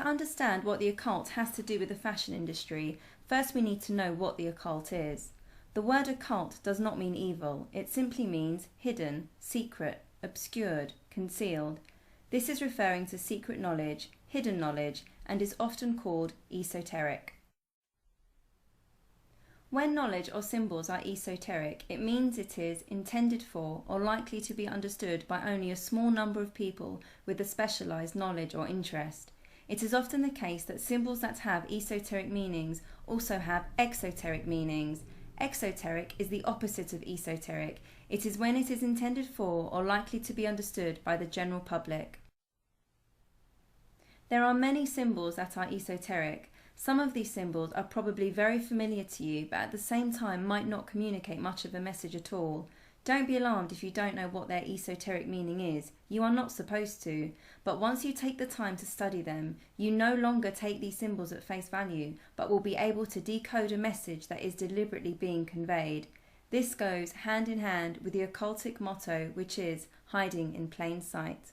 to understand what the occult has to do with the fashion industry, first we need to know what the occult is. The word occult does not mean evil, it simply means hidden, secret, obscured, concealed. This is referring to secret knowledge, hidden knowledge, and is often called esoteric. When knowledge or symbols are esoteric, it means it is intended for or likely to be understood by only a small number of people with a specialized knowledge or interest. It is often the case that symbols that have esoteric meanings also have exoteric meanings. Exoteric is the opposite of esoteric. It is when it is intended for or likely to be understood by the general public. There are many symbols that are esoteric. Some of these symbols are probably very familiar to you, but at the same time might not communicate much of a message at all. Don't be alarmed if you don't know what their esoteric meaning is. You are not supposed to. But once you take the time to study them, you no longer take these symbols at face value, but will be able to decode a message that is deliberately being conveyed. This goes hand in hand with the occultic motto, which is hiding in plain sight.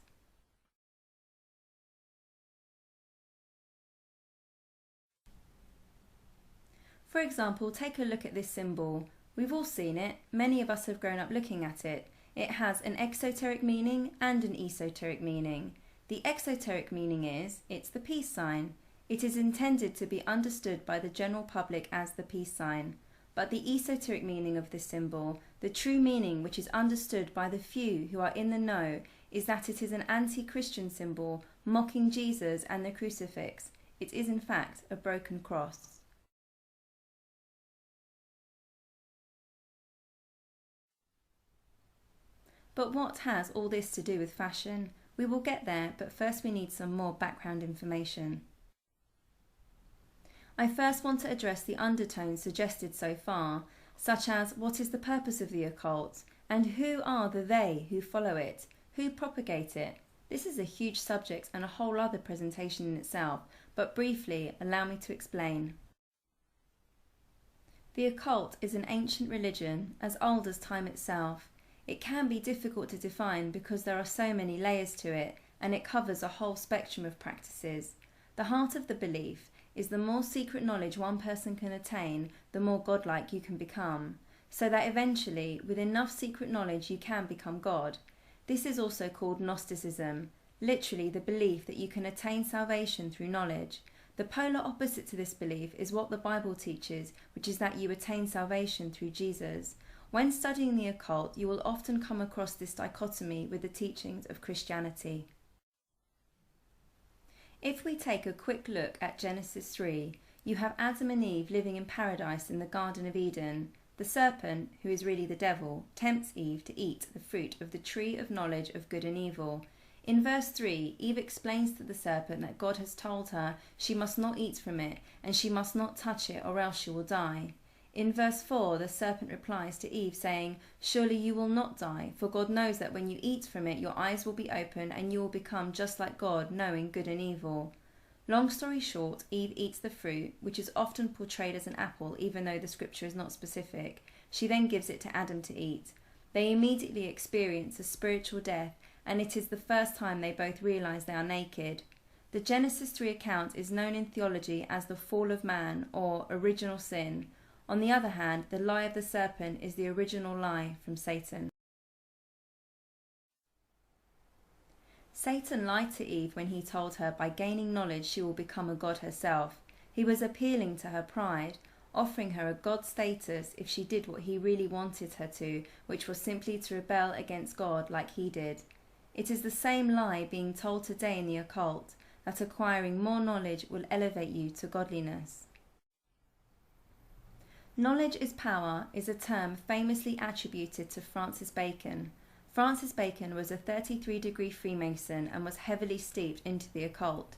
For example, take a look at this symbol. We've all seen it, many of us have grown up looking at it. It has an exoteric meaning and an esoteric meaning. The exoteric meaning is, it's the peace sign. It is intended to be understood by the general public as the peace sign. But the esoteric meaning of this symbol, the true meaning which is understood by the few who are in the know, is that it is an anti-Christian symbol mocking Jesus and the crucifix. It is in fact a broken cross. But what has all this to do with fashion? We will get there, but first we need some more background information. I first want to address the undertones suggested so far, such as what is the purpose of the occult, and who are the they who follow it, who propagate it. This is a huge subject and a whole other presentation in itself, but briefly allow me to explain. The occult is an ancient religion, as old as time itself. It can be difficult to define because there are so many layers to it, and it covers a whole spectrum of practices. The heart of the belief is the more secret knowledge one person can attain, the more godlike you can become, so that eventually, with enough secret knowledge, you can become God. This is also called Gnosticism, literally the belief that you can attain salvation through knowledge. The polar opposite to this belief is what the Bible teaches, which is that you attain salvation through Jesus. When studying the occult, you will often come across this dichotomy with the teachings of Christianity. If we take a quick look at Genesis 3, you have Adam and Eve living in paradise in the Garden of Eden. The serpent, who is really the devil, tempts Eve to eat the fruit of the tree of knowledge of good and evil. In verse 3, Eve explains to the serpent that God has told her she must not eat from it, and she must not touch it or else she will die. In verse 4, the serpent replies to Eve saying, "Surely you will not die, for God knows that when you eat from it, your eyes will be open and you will become just like God, knowing good and evil." Long story short, Eve eats the fruit, which is often portrayed as an apple, even though the scripture is not specific. She then gives it to Adam to eat. They immediately experience a spiritual death, and it is the first time they both realize they are naked. The Genesis 3 account is known in theology as the fall of man, or original sin. On the other hand, the lie of the serpent is the original lie from Satan. Satan lied to Eve when he told her by gaining knowledge she will become a god herself. He was appealing to her pride, offering her a god status if she did what he really wanted her to, which was simply to rebel against God like he did. It is the same lie being told today in the occult, that acquiring more knowledge will elevate you to godliness. Knowledge is power is a term famously attributed to Francis Bacon. Francis Bacon was a 33-degree Freemason and was heavily steeped into the occult.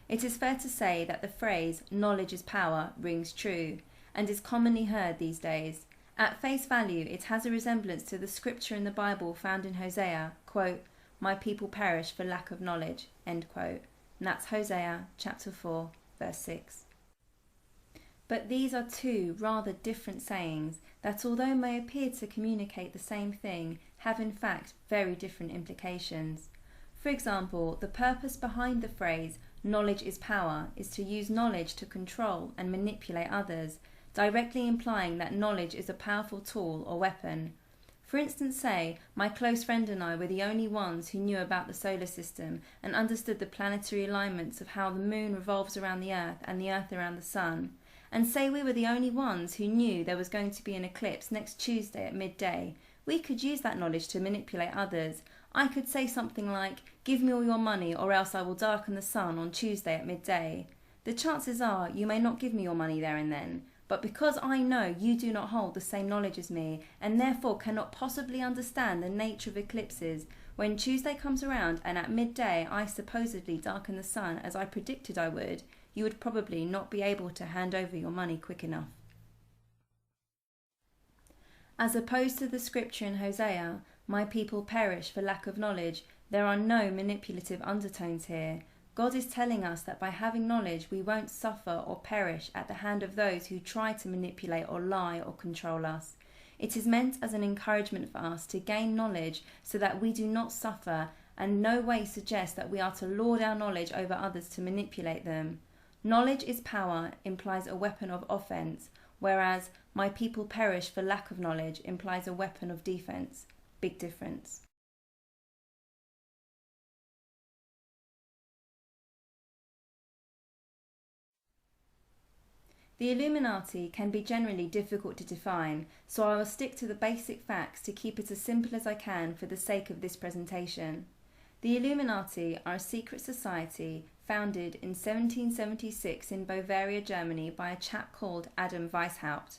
It is fair to say that the phrase "knowledge is power" rings true, and is commonly heard these days. At face value, it has a resemblance to the scripture in the Bible found in Hosea, quote, "My people perish for lack of knowledge," end quote. And that's Hosea chapter 4, verse 6. But these are two rather different sayings that, although may appear to communicate the same thing, have in fact very different implications. For example, the purpose behind the phrase knowledge is power, is to use knowledge to control and manipulate others, directly implying that knowledge is a powerful tool or weapon. For instance, say, my close friend and I were the only ones who knew about the solar system and understood the planetary alignments of how the moon revolves around the Earth and the Earth around the sun. And say we were the only ones who knew there was going to be an eclipse next Tuesday at midday. We could use that knowledge to manipulate others. I could say something like, give me all your money or else I will darken the sun on Tuesday at midday. The chances are you may not give me your money there and then, but because I know you do not hold the same knowledge as me and therefore cannot possibly understand the nature of eclipses, when Tuesday comes around and at midday I supposedly darken the sun as I predicted I would, you would probably not be able to hand over your money quick enough. As opposed to the scripture in Hosea, my people perish for lack of knowledge, there are no manipulative undertones here. God is telling us that by having knowledge we won't suffer or perish at the hand of those who try to manipulate or lie or control us. It is meant as an encouragement for us to gain knowledge so that we do not suffer, and no way suggests that we are to lord our knowledge over others to manipulate them. Knowledge is power implies a weapon of offense, whereas my people perish for lack of knowledge implies a weapon of defense. Big difference. The Illuminati can be generally difficult to define, so I will stick to the basic facts to keep it as simple as I can for the sake of this presentation. The Illuminati are a secret society founded in 1776 in Bavaria, Germany by a chap called Adam Weishaupt.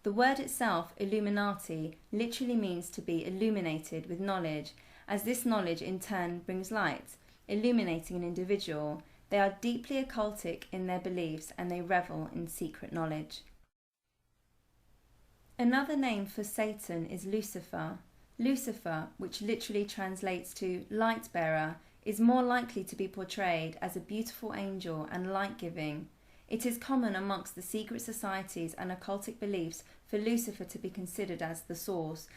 The word itself, Illuminati, literally means to be illuminated with knowledge, as this knowledge in turn brings light, illuminating an individual. They are deeply occultic in their beliefs and they revel in secret knowledge. Another name for Satan is Lucifer. Lucifer, which literally translates to light bearer, is more likely to be portrayed as a beautiful angel and light-giving. It is common amongst the secret societies and occultic beliefs for Lucifer to be considered as the source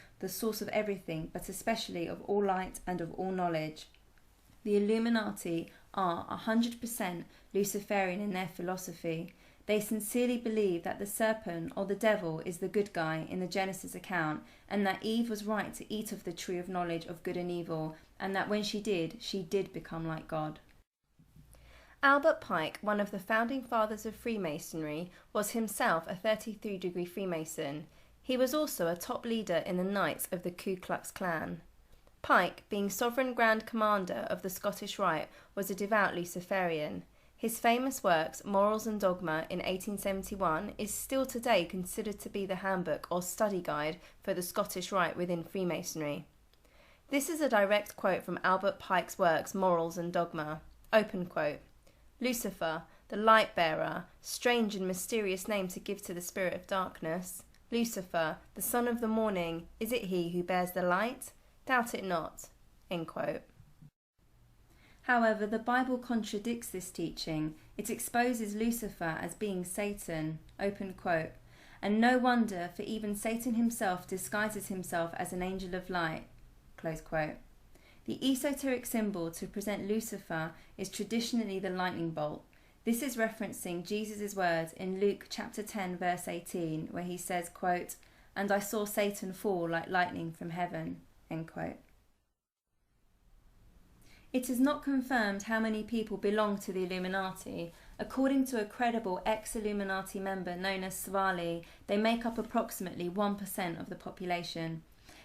of everything, but especially of all light and of all knowledge. The Illuminati are 100% Luciferian in their philosophy. They sincerely believe that the serpent or the devil is the good guy in the Genesis account, and that Eve was right to eat of the tree of knowledge of good and evil, and that when she did become like God. Albert Pike, one of the founding fathers of Freemasonry, was himself a 33-degree Freemason. He was also a top leader in the Knights of the Ku Klux Klan. Pike, being Sovereign Grand Commander of the Scottish Rite, was a devout Luciferian. His famous works, Morals and Dogma, in 1871, is still today considered to be the handbook or study guide for the Scottish Rite within Freemasonry. This is a direct quote from Albert Pike's works, Morals and Dogma. Open quote. Lucifer, the light bearer, strange and mysterious name to give to the spirit of darkness. Lucifer, the son of the morning, is it he who bears the light? Doubt it not. End quote. However, the Bible contradicts this teaching. It exposes Lucifer as being Satan. Open quote. And no wonder, for even Satan himself disguises himself as an angel of light. Close quote. The esoteric symbol to present Lucifer is traditionally the lightning bolt. This is referencing Jesus' words in Luke chapter 10 verse 18, where he says, quote, "And I saw Satan fall like lightning from heaven." End quote. It is not confirmed how many people belong to the Illuminati. According to a credible ex-Illuminati member known as Savali, they make up approximately 1% of the population.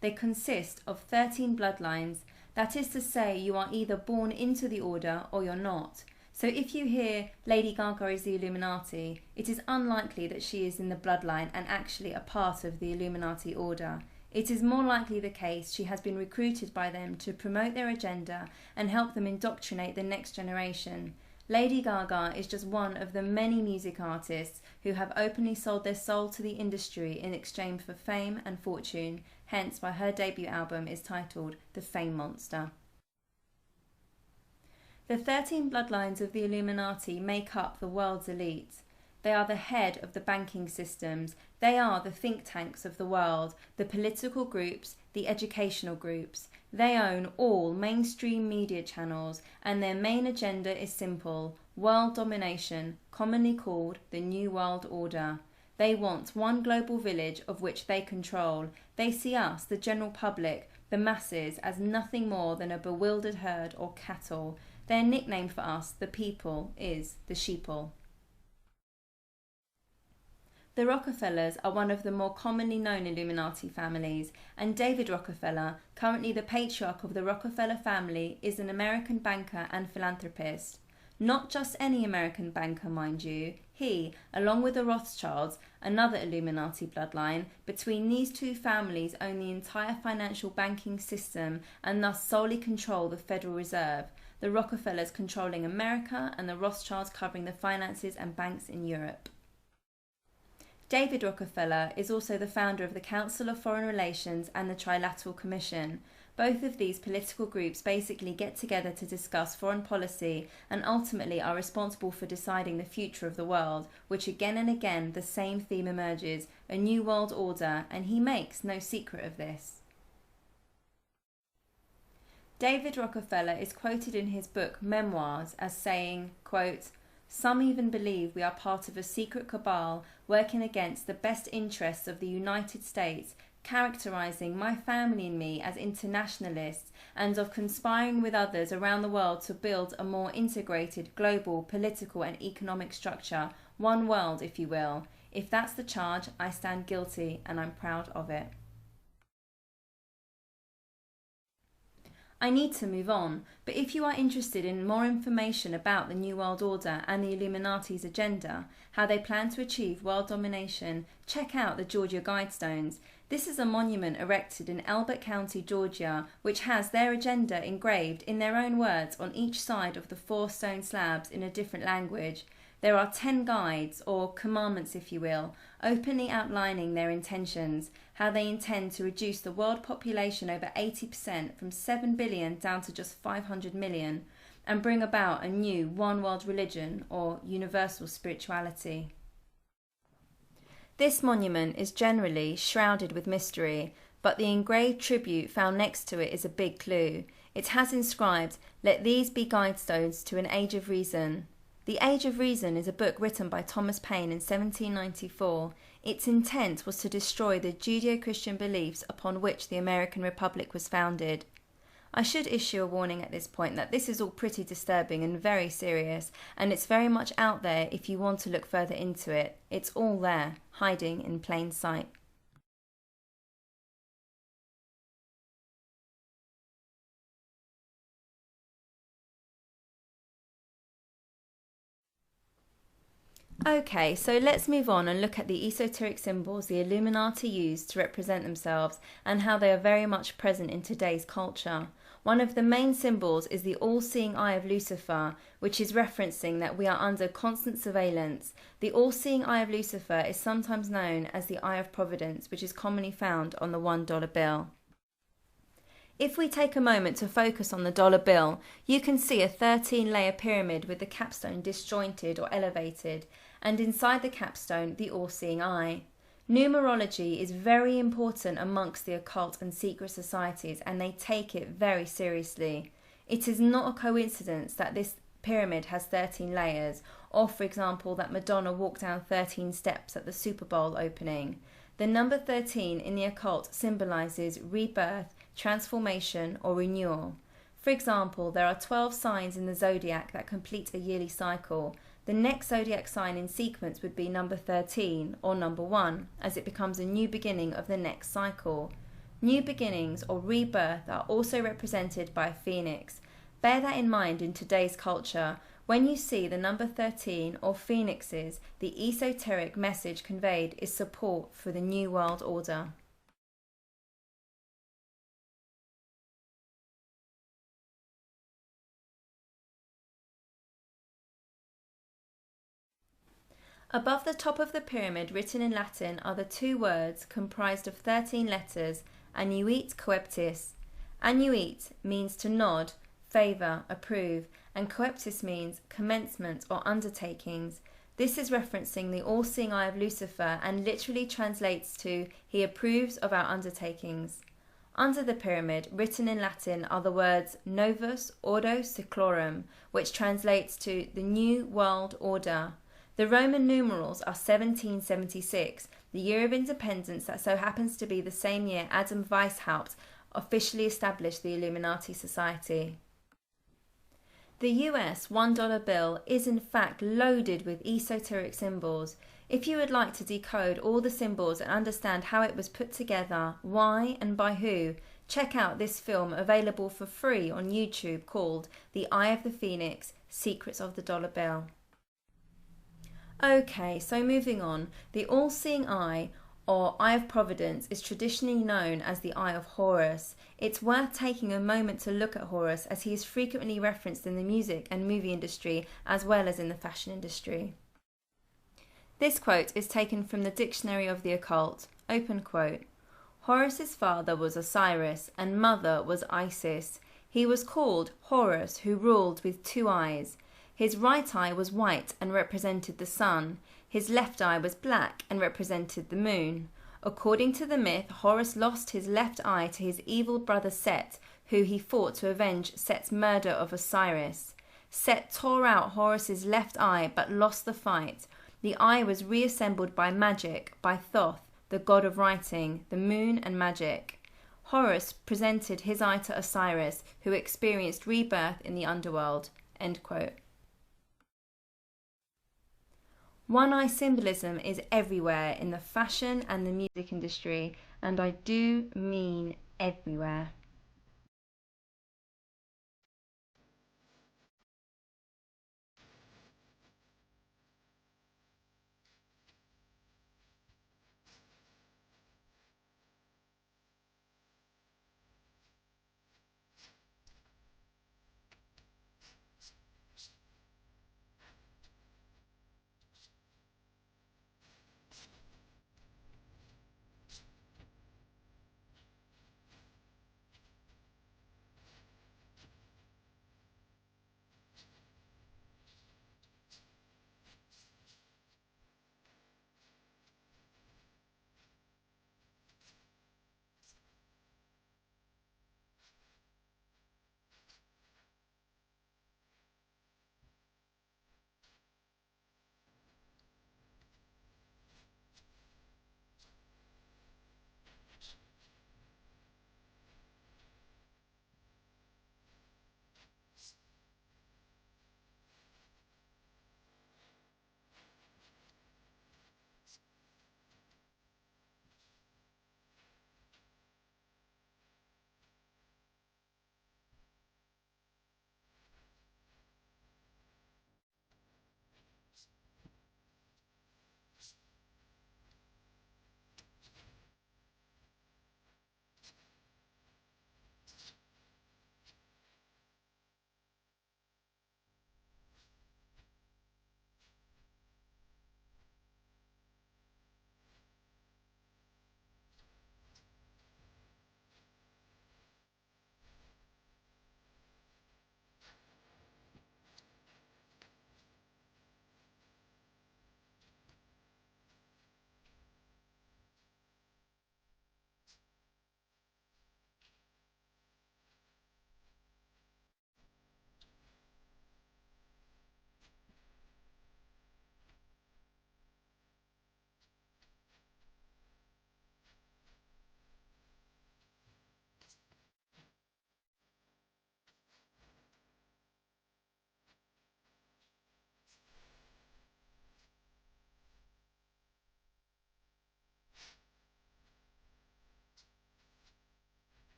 They consist of 13 bloodlines. That is to say, you are either born into the order or you're not. So if you hear Lady Gaga is the Illuminati, it is unlikely that she is in the bloodline and actually a part of the Illuminati order. It is more likely the case she has been recruited by them to promote their agenda and help them indoctrinate the next generation. Lady Gaga is just one of the many music artists who have openly sold their soul to the industry in exchange for fame and fortune, hence why her debut album is titled The Fame Monster. The 13 bloodlines of the Illuminati make up the world's elite. They are the head of the banking systems. They are the think tanks of the world, the political groups, the educational groups. They own all mainstream media channels, and their main agenda is simple: world domination, commonly called the New World Order. They want one global village of which they control. They see us, the general public, the masses, as nothing more than a bewildered herd or cattle. Their nickname for us, the people, is the sheeple. The Rockefellers are one of the more commonly known Illuminati families, and David Rockefeller, currently the patriarch of the Rockefeller family, is an American banker and philanthropist. Not just any American banker, mind you. He, along with the Rothschilds, another Illuminati bloodline, between these two families own the entire financial banking system and thus solely control the Federal Reserve, the Rockefellers controlling America and the Rothschilds covering the finances and banks in Europe. David Rockefeller is also the founder of the Council of Foreign Relations and the Trilateral Commission. Both of these political groups basically get together to discuss foreign policy and ultimately are responsible for deciding the future of the world, which again and again the same theme emerges, a new world order, and he makes no secret of this. David Rockefeller is quoted in his book Memoirs as saying, quote, "Some even believe we are part of a secret cabal working against the best interests of the United States, characterizing my family and me as internationalists, and of conspiring with others around the world to build a more integrated global political and economic structure, one world, if you will. If that's the charge, I stand guilty, and I'm proud of it." I need to move on, but if you are interested in more information about the New World Order and the Illuminati's agenda, how they plan to achieve world domination, check out the Georgia Guidestones. This is a monument erected in Elbert County, Georgia, which has their agenda engraved in their own words on each side of the 4 stone slabs in a different language. There are 10 guides, or commandments if you will, openly outlining their intentions, how they intend to reduce the world population over 80% from 7 billion down to just 500 million, and bring about a new one world religion, or universal spirituality. This monument is generally shrouded with mystery, but the engraved tribute found next to it is a big clue. It has inscribed, "Let these be guidestones to an age of reason." The Age of Reason is a book written by Thomas Paine in 1794. Its intent was to destroy the Judeo-Christian beliefs upon which the American Republic was founded. I should issue a warning at this point that this is all pretty disturbing and very serious, and it's very much out there if you want to look further into it. It's all there, hiding in plain sight. Okay, so let's move on and look at the esoteric symbols the Illuminati use to represent themselves and how they are very much present in today's culture. One of the main symbols is the all-seeing eye of Lucifer, which is referencing that we are under constant surveillance. The all-seeing eye of Lucifer is sometimes known as the Eye of Providence, which is commonly found on the $1 bill. If we take a moment to focus on the dollar bill, you can see a 13-layer pyramid with the capstone disjointed or elevated, and inside the capstone, the all-seeing eye. Numerology is very important amongst the occult and secret societies, and they take it very seriously. It is not a coincidence that this pyramid has 13 layers, or for example that Madonna walked down 13 steps at the Super Bowl opening. The number 13 in the occult symbolizes rebirth, transformation, or renewal. For example, there are 12 signs in the zodiac that complete a yearly cycle. The next zodiac sign in sequence would be number 13, or number 1, as it becomes a new beginning of the next cycle. New beginnings, or rebirth, are also represented by a phoenix. Bear that in mind in today's culture. When you see the number 13 or phoenixes, the esoteric message conveyed is support for the New World Order. Above the top of the pyramid, written in Latin, are the 2 words comprised of 13 letters, annuit coeptis. Annuit means to nod, favour, approve, and coeptis means commencement or undertakings. This is referencing the all-seeing eye of Lucifer and literally translates to, he approves of our undertakings. Under the pyramid, written in Latin, are the words Novus Ordo Seclorum, which translates to the New World Order. The Roman numerals are 1776, the year of independence that so happens to be the same year Adam Weishaupt officially established the Illuminati Society. The US $1 bill is in fact loaded with esoteric symbols. If you would like to decode all the symbols and understand how it was put together, why and by who, check out this film available for free on YouTube called The Eye of the Phoenix, Secrets of the Dollar Bill. Okay, so moving on, the all-seeing eye, or Eye of Providence, is traditionally known as the Eye of Horus. It's worth taking a moment to look at Horus, as he is frequently referenced in the music and movie industry as well as in the fashion industry. This quote is taken from the Dictionary of the Occult. Open quote. Horus's father was Osiris and mother was Isis. He was called Horus, who ruled with two eyes. His right eye was white and represented the sun. His left eye was black and represented the moon. According to the myth, Horus lost his left eye to his evil brother Set, who he fought to avenge Set's murder of Osiris. Set tore out Horus's left eye but lost the fight. The eye was reassembled by magic, by Thoth, the god of writing, the moon and magic. Horus presented his eye to Osiris, who experienced rebirth in the underworld. End quote. One-eye symbolism is everywhere in the fashion and the music industry, and I do mean everywhere.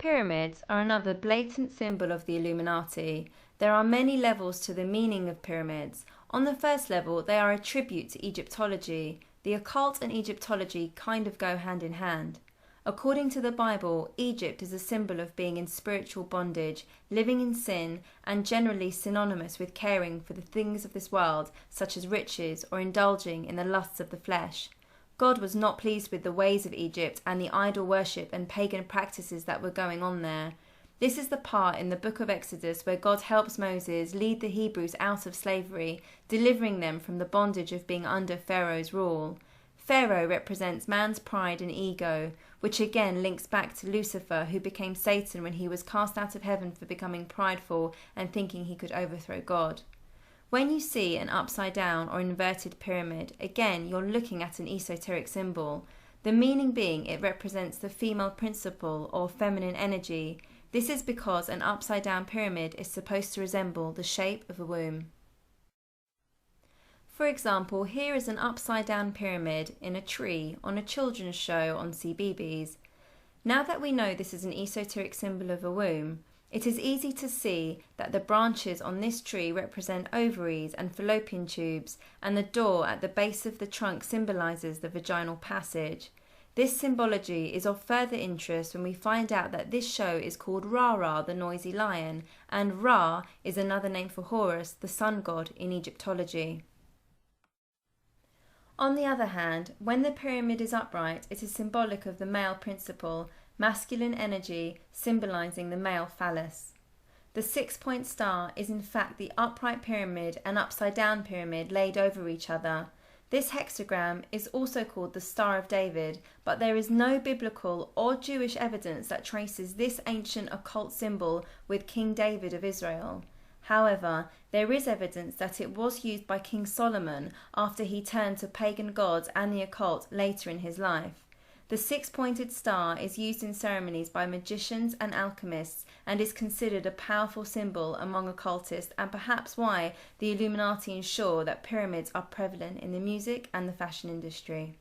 Pyramids are another blatant symbol of the Illuminati. There are many levels to the meaning of pyramids. On the first level, they are a tribute to Egyptology. The occult and Egyptology kind of go hand in hand. According to the Bible, Egypt is a symbol of being in spiritual bondage, living in sin, and generally synonymous with caring for the things of this world, such as riches or indulging in the lusts of the flesh. God was not pleased with the ways of Egypt and the idol worship and pagan practices that were going on there. This is the part in the book of Exodus where God helps Moses lead the Hebrews out of slavery, delivering them from the bondage of being under Pharaoh's rule. Pharaoh represents man's pride and ego, which again links back to Lucifer, who became Satan when he was cast out of heaven for becoming prideful and thinking he could overthrow God. When you see an upside down or inverted pyramid, again you're looking at an esoteric symbol. The meaning being it represents the female principle or feminine energy. This is because an upside down pyramid is supposed to resemble the shape of a womb. For example, here is an upside down pyramid in a tree on a children's show on CBeebies. Now that we know this is an esoteric symbol of a womb, it is easy to see that the branches on this tree represent ovaries and fallopian tubes, and the door at the base of the trunk symbolises the vaginal passage. This symbology is of further interest when we find out that this show is called Ra-Ra, the noisy lion, and Ra is another name for Horus, the sun god in Egyptology. On the other hand, when the pyramid is upright, it is symbolic of the male principle, masculine energy, symbolising the male phallus. The 6-point star is in fact the upright pyramid and upside down pyramid laid over each other. This hexagram is also called the Star of David, but there is no biblical or Jewish evidence that traces this ancient occult symbol with King David of Israel. However, there is evidence that it was used by King Solomon after he turned to pagan gods and the occult later in his life. The 6-pointed star is used in ceremonies by magicians and alchemists and is considered a powerful symbol among occultists, and perhaps why the Illuminati ensure that pyramids are prevalent in the music and the fashion industry.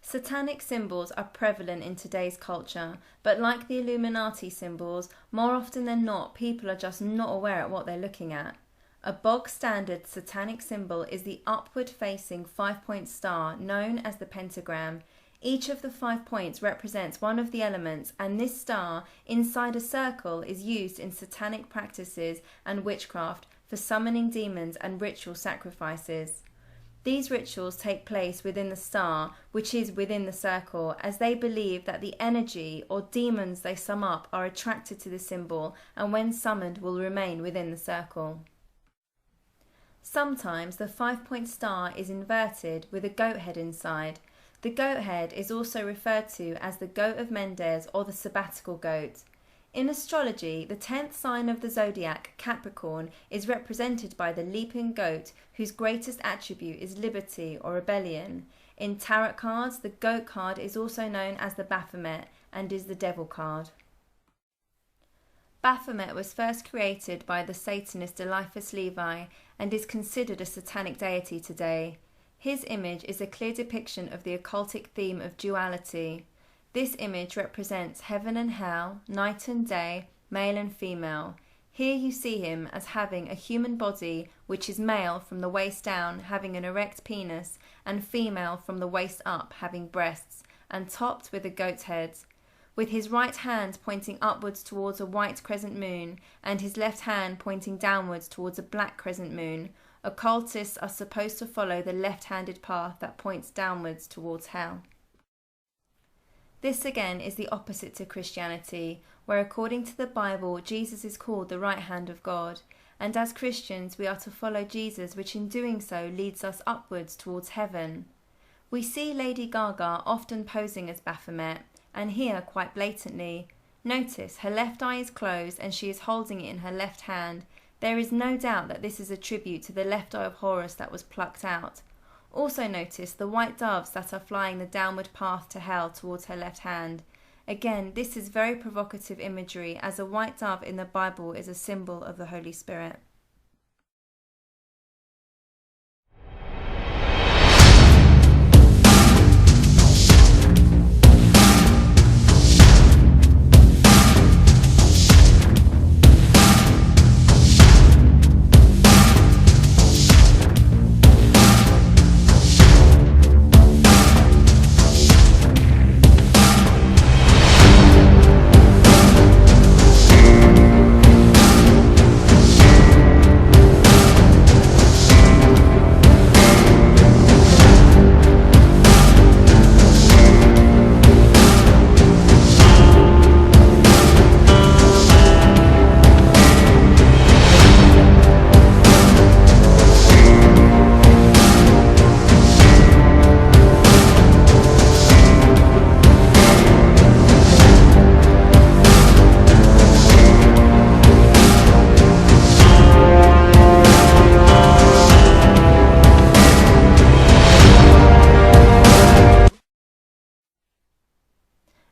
Satanic symbols are prevalent in today's culture, but like the Illuminati symbols, more often than not, people are just not aware of what they're looking at. A bog-standard satanic symbol is the upward-facing 5-point star known as the pentagram. Each of the 5 points represents one of the elements, and this star inside a circle is used in satanic practices and witchcraft for summoning demons and ritual sacrifices. These rituals take place within the star, which is within the circle, as they believe that the energy or demons they sum up are attracted to the symbol and when summoned will remain within the circle. Sometimes the 5-point star is inverted with a goat head inside. The goat head is also referred to as the goat of Mendes or the sabbatical goat. In astrology, the 10th sign of the zodiac, Capricorn, is represented by the leaping goat, whose greatest attribute is liberty or rebellion. In tarot cards, the goat card is also known as the Baphomet and is the devil card. Baphomet was first created by the Satanist Eliphas Levi and is considered a satanic deity today. His image is a clear depiction of the occultic theme of duality. This image represents heaven and hell, night and day, male and female. Here you see him as having a human body, which is male from the waist down, having an erect penis, and female from the waist up, having breasts, and topped with a goat's head. With his right hand pointing upwards towards a white crescent moon, and his left hand pointing downwards towards a black crescent moon, occultists are supposed to follow the left-handed path that points downwards towards hell. This again is the opposite to Christianity, where according to the Bible, Jesus is called the right hand of God, and as Christians we are to follow Jesus, which in doing so leads us upwards towards heaven. We see Lady Gaga often posing as Baphomet, and here quite blatantly. Notice her left eye is closed and she is holding it in her left hand. There is no doubt that this is a tribute to the left eye of Horus that was plucked out. Also notice the white doves that are flying the downward path to hell towards her left hand. Again, this is very provocative imagery, as a white dove in the Bible is a symbol of the Holy Spirit.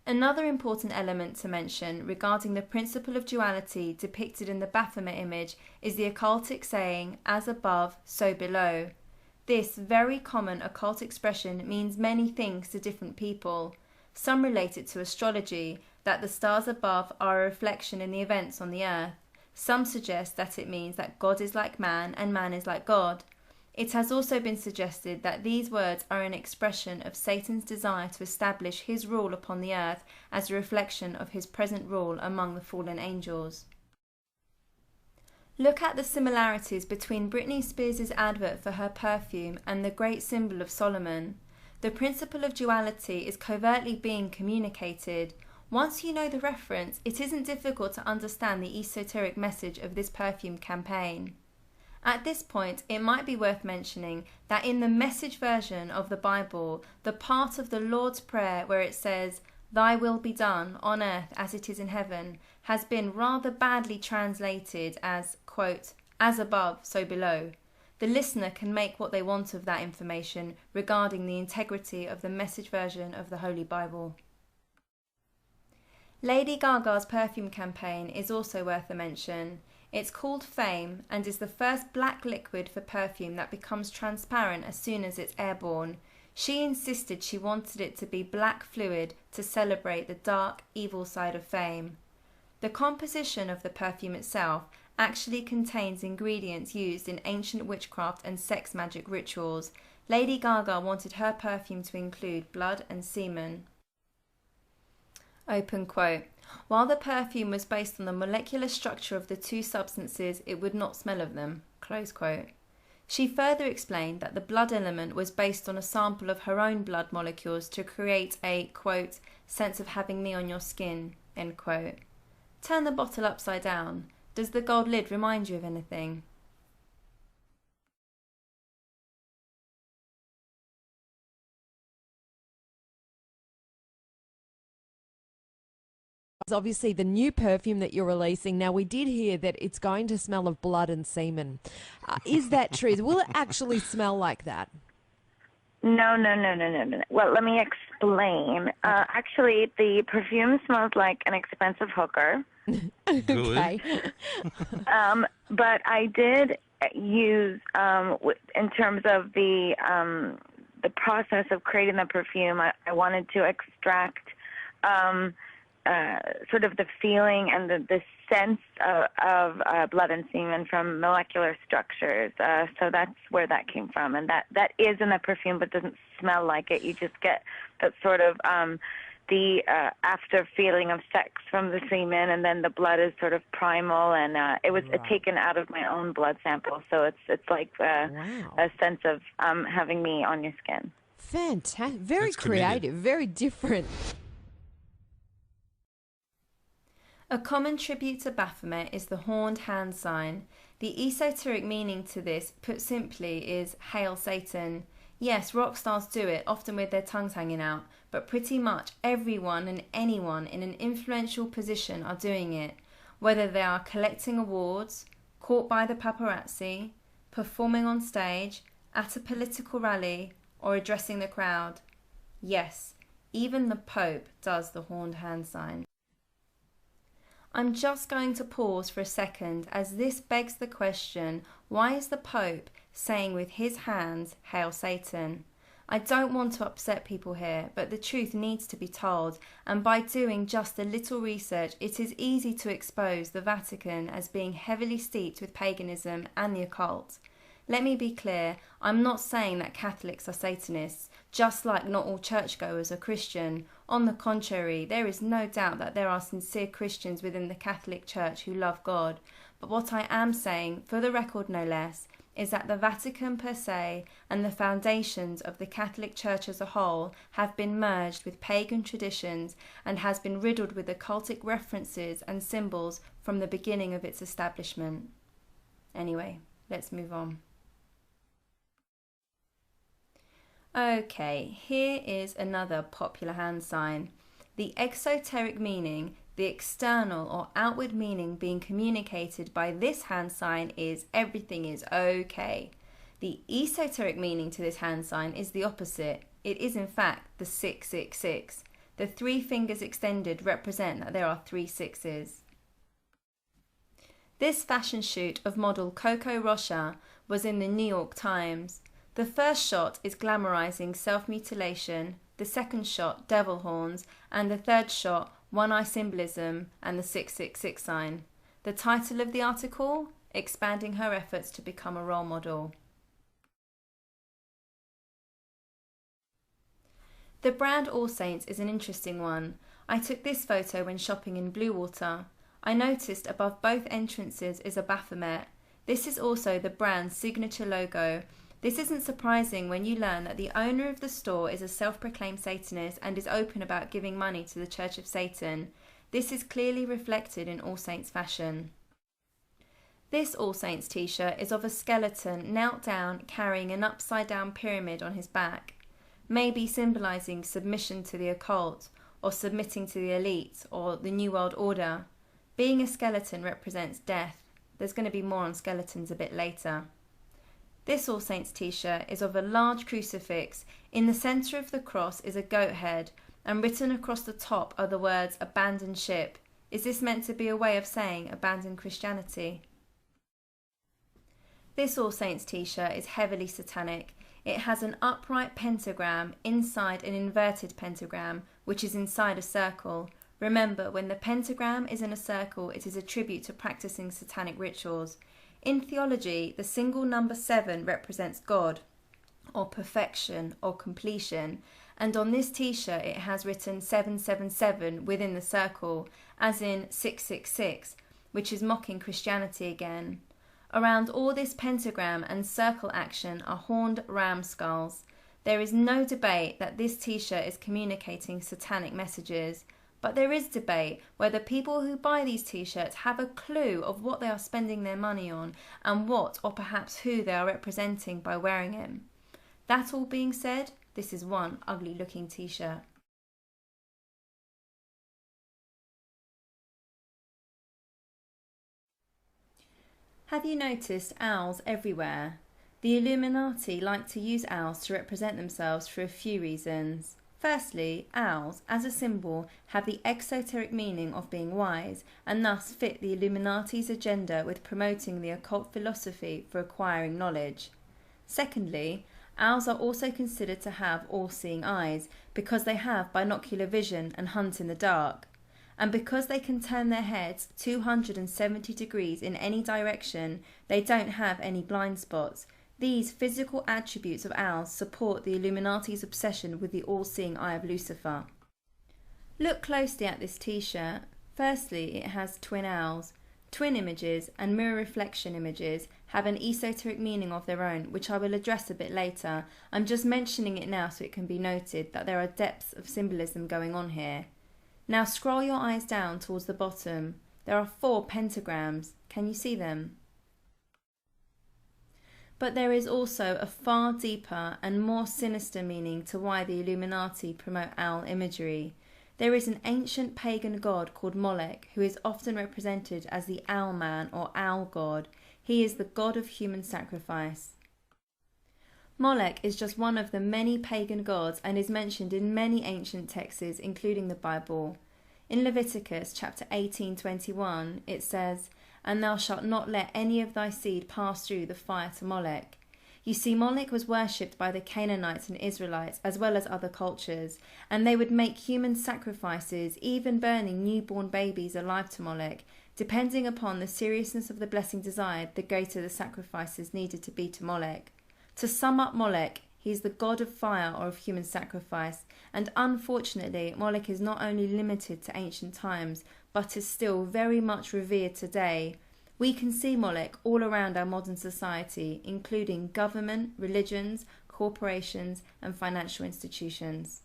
Another important element to mention regarding the principle of duality depicted in the Baphomet image is the occultic saying, as above, so below. This very common occult expression means many things to different people. Some relate it to astrology, that the stars above are a reflection in the events on the earth. Some suggest that it means that God is like man and man is like God. It has also been suggested that these words are an expression of Satan's desire to establish his rule upon the earth as a reflection of his present rule among the fallen angels. Look at the similarities between Britney Spears' advert for her perfume and the great symbol of Solomon. The principle of duality is covertly being communicated. Once you know the reference, it isn't difficult to understand the esoteric message of this perfume campaign. At this point, it might be worth mentioning that in the Message version of the Bible, the part of the Lord's Prayer where it says, "Thy will be done on earth as it is in heaven," has been rather badly translated as, quote, "as above, so below." The listener can make what they want of that information regarding the integrity of the Message version of the Holy Bible. Lady Gaga's perfume campaign is also worth a mention. It's called Fame and is the first black liquid for perfume that becomes transparent as soon as it's airborne. She insisted she wanted it to be black fluid to celebrate the dark, evil side of fame. The composition of the perfume itself actually contains ingredients used in ancient witchcraft and sex magic rituals. Lady Gaga wanted her perfume to include blood and semen. Open quote. While the perfume was based on the molecular structure of the two substances, it would not smell of them. Close quote. She further explained that the blood element was based on a sample of her own blood molecules to create a, quote, sense of having me on your skin, end quote. Turn the bottle upside down. Does the gold lid remind you of anything? Obviously the new perfume that you're releasing. Now, we did hear that it's going to smell of blood and semen. Is that true? Will it actually smell like that? No. Well, let me explain. Actually, the perfume smells like an expensive hooker. Okay. But I did use, in terms of the process of creating the perfume, I wanted to extract sort of the feeling and the sense of blood and semen from molecular structures. So that's where that came from. And that is in the perfume, but doesn't smell like it. You just get that sort of the after feeling of sex from the semen, and then the blood is sort of primal, and it was taken out of my own blood sample. So it's like a sense of having me on your skin. Fantastic. Very creative, very different. A common tribute to Baphomet is the horned hand sign. The esoteric meaning to this, put simply, is Hail Satan. Yes, rock stars do it, often with their tongues hanging out, but pretty much everyone and anyone in an influential position are doing it, whether they are collecting awards, caught by the paparazzi, performing on stage, at a political rally, or addressing the crowd. Yes, even the Pope does the horned hand sign. I'm just going to pause for a second, as this begs the question, why is the Pope saying with his hands, Hail Satan? I don't want to upset people here, but the truth needs to be told, and by doing just a little research, it is easy to expose the Vatican as being heavily steeped with paganism and the occult. Let me be clear, I'm not saying that Catholics are Satanists, just like not all churchgoers are Christian. On the contrary, there is no doubt that there are sincere Christians within the Catholic Church who love God. But what I am saying, for the record no less, is that the Vatican per se and the foundations of the Catholic Church as a whole have been merged with pagan traditions and has been riddled with occultic references and symbols from the beginning of its establishment. Anyway, let's move on. Okay, here is another popular hand sign. The exoteric meaning, the external or outward meaning being communicated by this hand sign is everything is okay. The esoteric meaning to this hand sign is the opposite. It is in fact the 666. The 3 fingers extended represent that there are 3 sixes. This fashion shoot of model Coco Rocha was in the New York Times. The first shot is glamorizing self-mutilation, the second shot devil horns, and the third shot one-eye symbolism and the 666 sign. The title of the article? Expanding her efforts to become a role model. The brand All Saints is an interesting one. I took this photo when shopping in Bluewater. I noticed above both entrances is a Baphomet. This is also the brand's signature logo. This isn't surprising when you learn that the owner of the store is a self-proclaimed Satanist and is open about giving money to the Church of Satan. This is clearly reflected in All Saints fashion. This All Saints t-shirt is of a skeleton knelt down carrying an upside-down pyramid on his back, maybe symbolising submission to the occult, or submitting to the elite, or the New World Order. Being a skeleton represents death. There's going to be more on skeletons a bit later. This All Saints t-shirt is of a large crucifix. In the centre of the cross is a goat head, and written across the top are the words "Abandon ship." Is this meant to be a way of saying abandon Christianity? This All Saints t-shirt is heavily satanic. It has an upright pentagram inside an inverted pentagram, which is inside a circle. Remember, when the pentagram is in a circle, it is a tribute to practicing satanic rituals. In theology, the single number 7 represents God, or perfection, or completion, and on this t-shirt it has written 777 within the circle, as in 666, which is mocking Christianity again. Around all this pentagram and circle action are horned ram skulls. There is no debate that this t-shirt is communicating satanic messages. But there is debate whether people who buy these t-shirts have a clue of what they are spending their money on and what or perhaps who they are representing by wearing it. That all being said, this is one ugly looking t-shirt. Have you noticed owls everywhere? The Illuminati like to use owls to represent themselves for a few reasons. Firstly, owls, as a symbol, have the exoteric meaning of being wise, and thus fit the Illuminati's agenda with promoting the occult philosophy for acquiring knowledge. Secondly, owls are also considered to have all-seeing eyes, because they have binocular vision and hunt in the dark. And because they can turn their heads 270 degrees in any direction, they don't have any blind spots. These physical attributes of owls support the Illuminati's obsession with the all-seeing eye of Lucifer. Look closely at this t-shirt. Firstly, it has twin owls. Twin images and mirror reflection images have an esoteric meaning of their own, which I will address a bit later. I'm just mentioning it now so it can be noted that there are depths of symbolism going on here. Now scroll your eyes down towards the bottom. There are 4 pentagrams. Can you see them? But there is also a far deeper and more sinister meaning to why the Illuminati promote owl imagery. There is an ancient pagan god called Molech, who is often represented as the owl man or owl god. He is the god of human sacrifice. Molech is just one of the many pagan gods and is mentioned in many ancient texts, including the Bible. In Leviticus chapter 18:21, it says, "And thou shalt not let any of thy seed pass through the fire to Molech." You see, Molech was worshipped by the Canaanites and Israelites as well as other cultures, and they would make human sacrifices, even burning newborn babies alive to Molech. Depending upon the seriousness of the blessing desired, the greater the sacrifices needed to be to Molech. To sum up Molech, he is the god of fire or of human sacrifice, and unfortunately Molech is not only limited to ancient times, but is still very much revered today. We can see Molech all around our modern society, including government, religions, corporations, and financial institutions.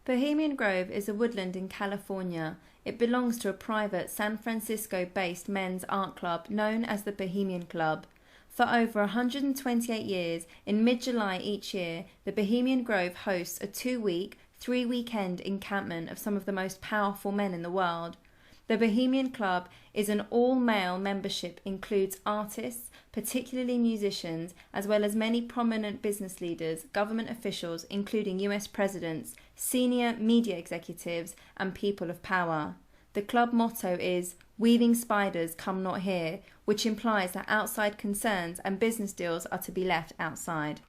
Bohemian Grove is a woodland in California. It belongs to a private San Francisco-based men's art club known as the Bohemian Club. For over 128 years, in mid-July each year, the Bohemian Grove hosts a 2-week, 3-weekend encampment of some of the most powerful men in the world. The Bohemian Club is an all-male membership, includes artists, particularly musicians, as well as many prominent business leaders, government officials, including US presidents, senior media executives, and people of power. The club motto is, "Weaving spiders come not here," which implies that outside concerns and business deals are to be left outside.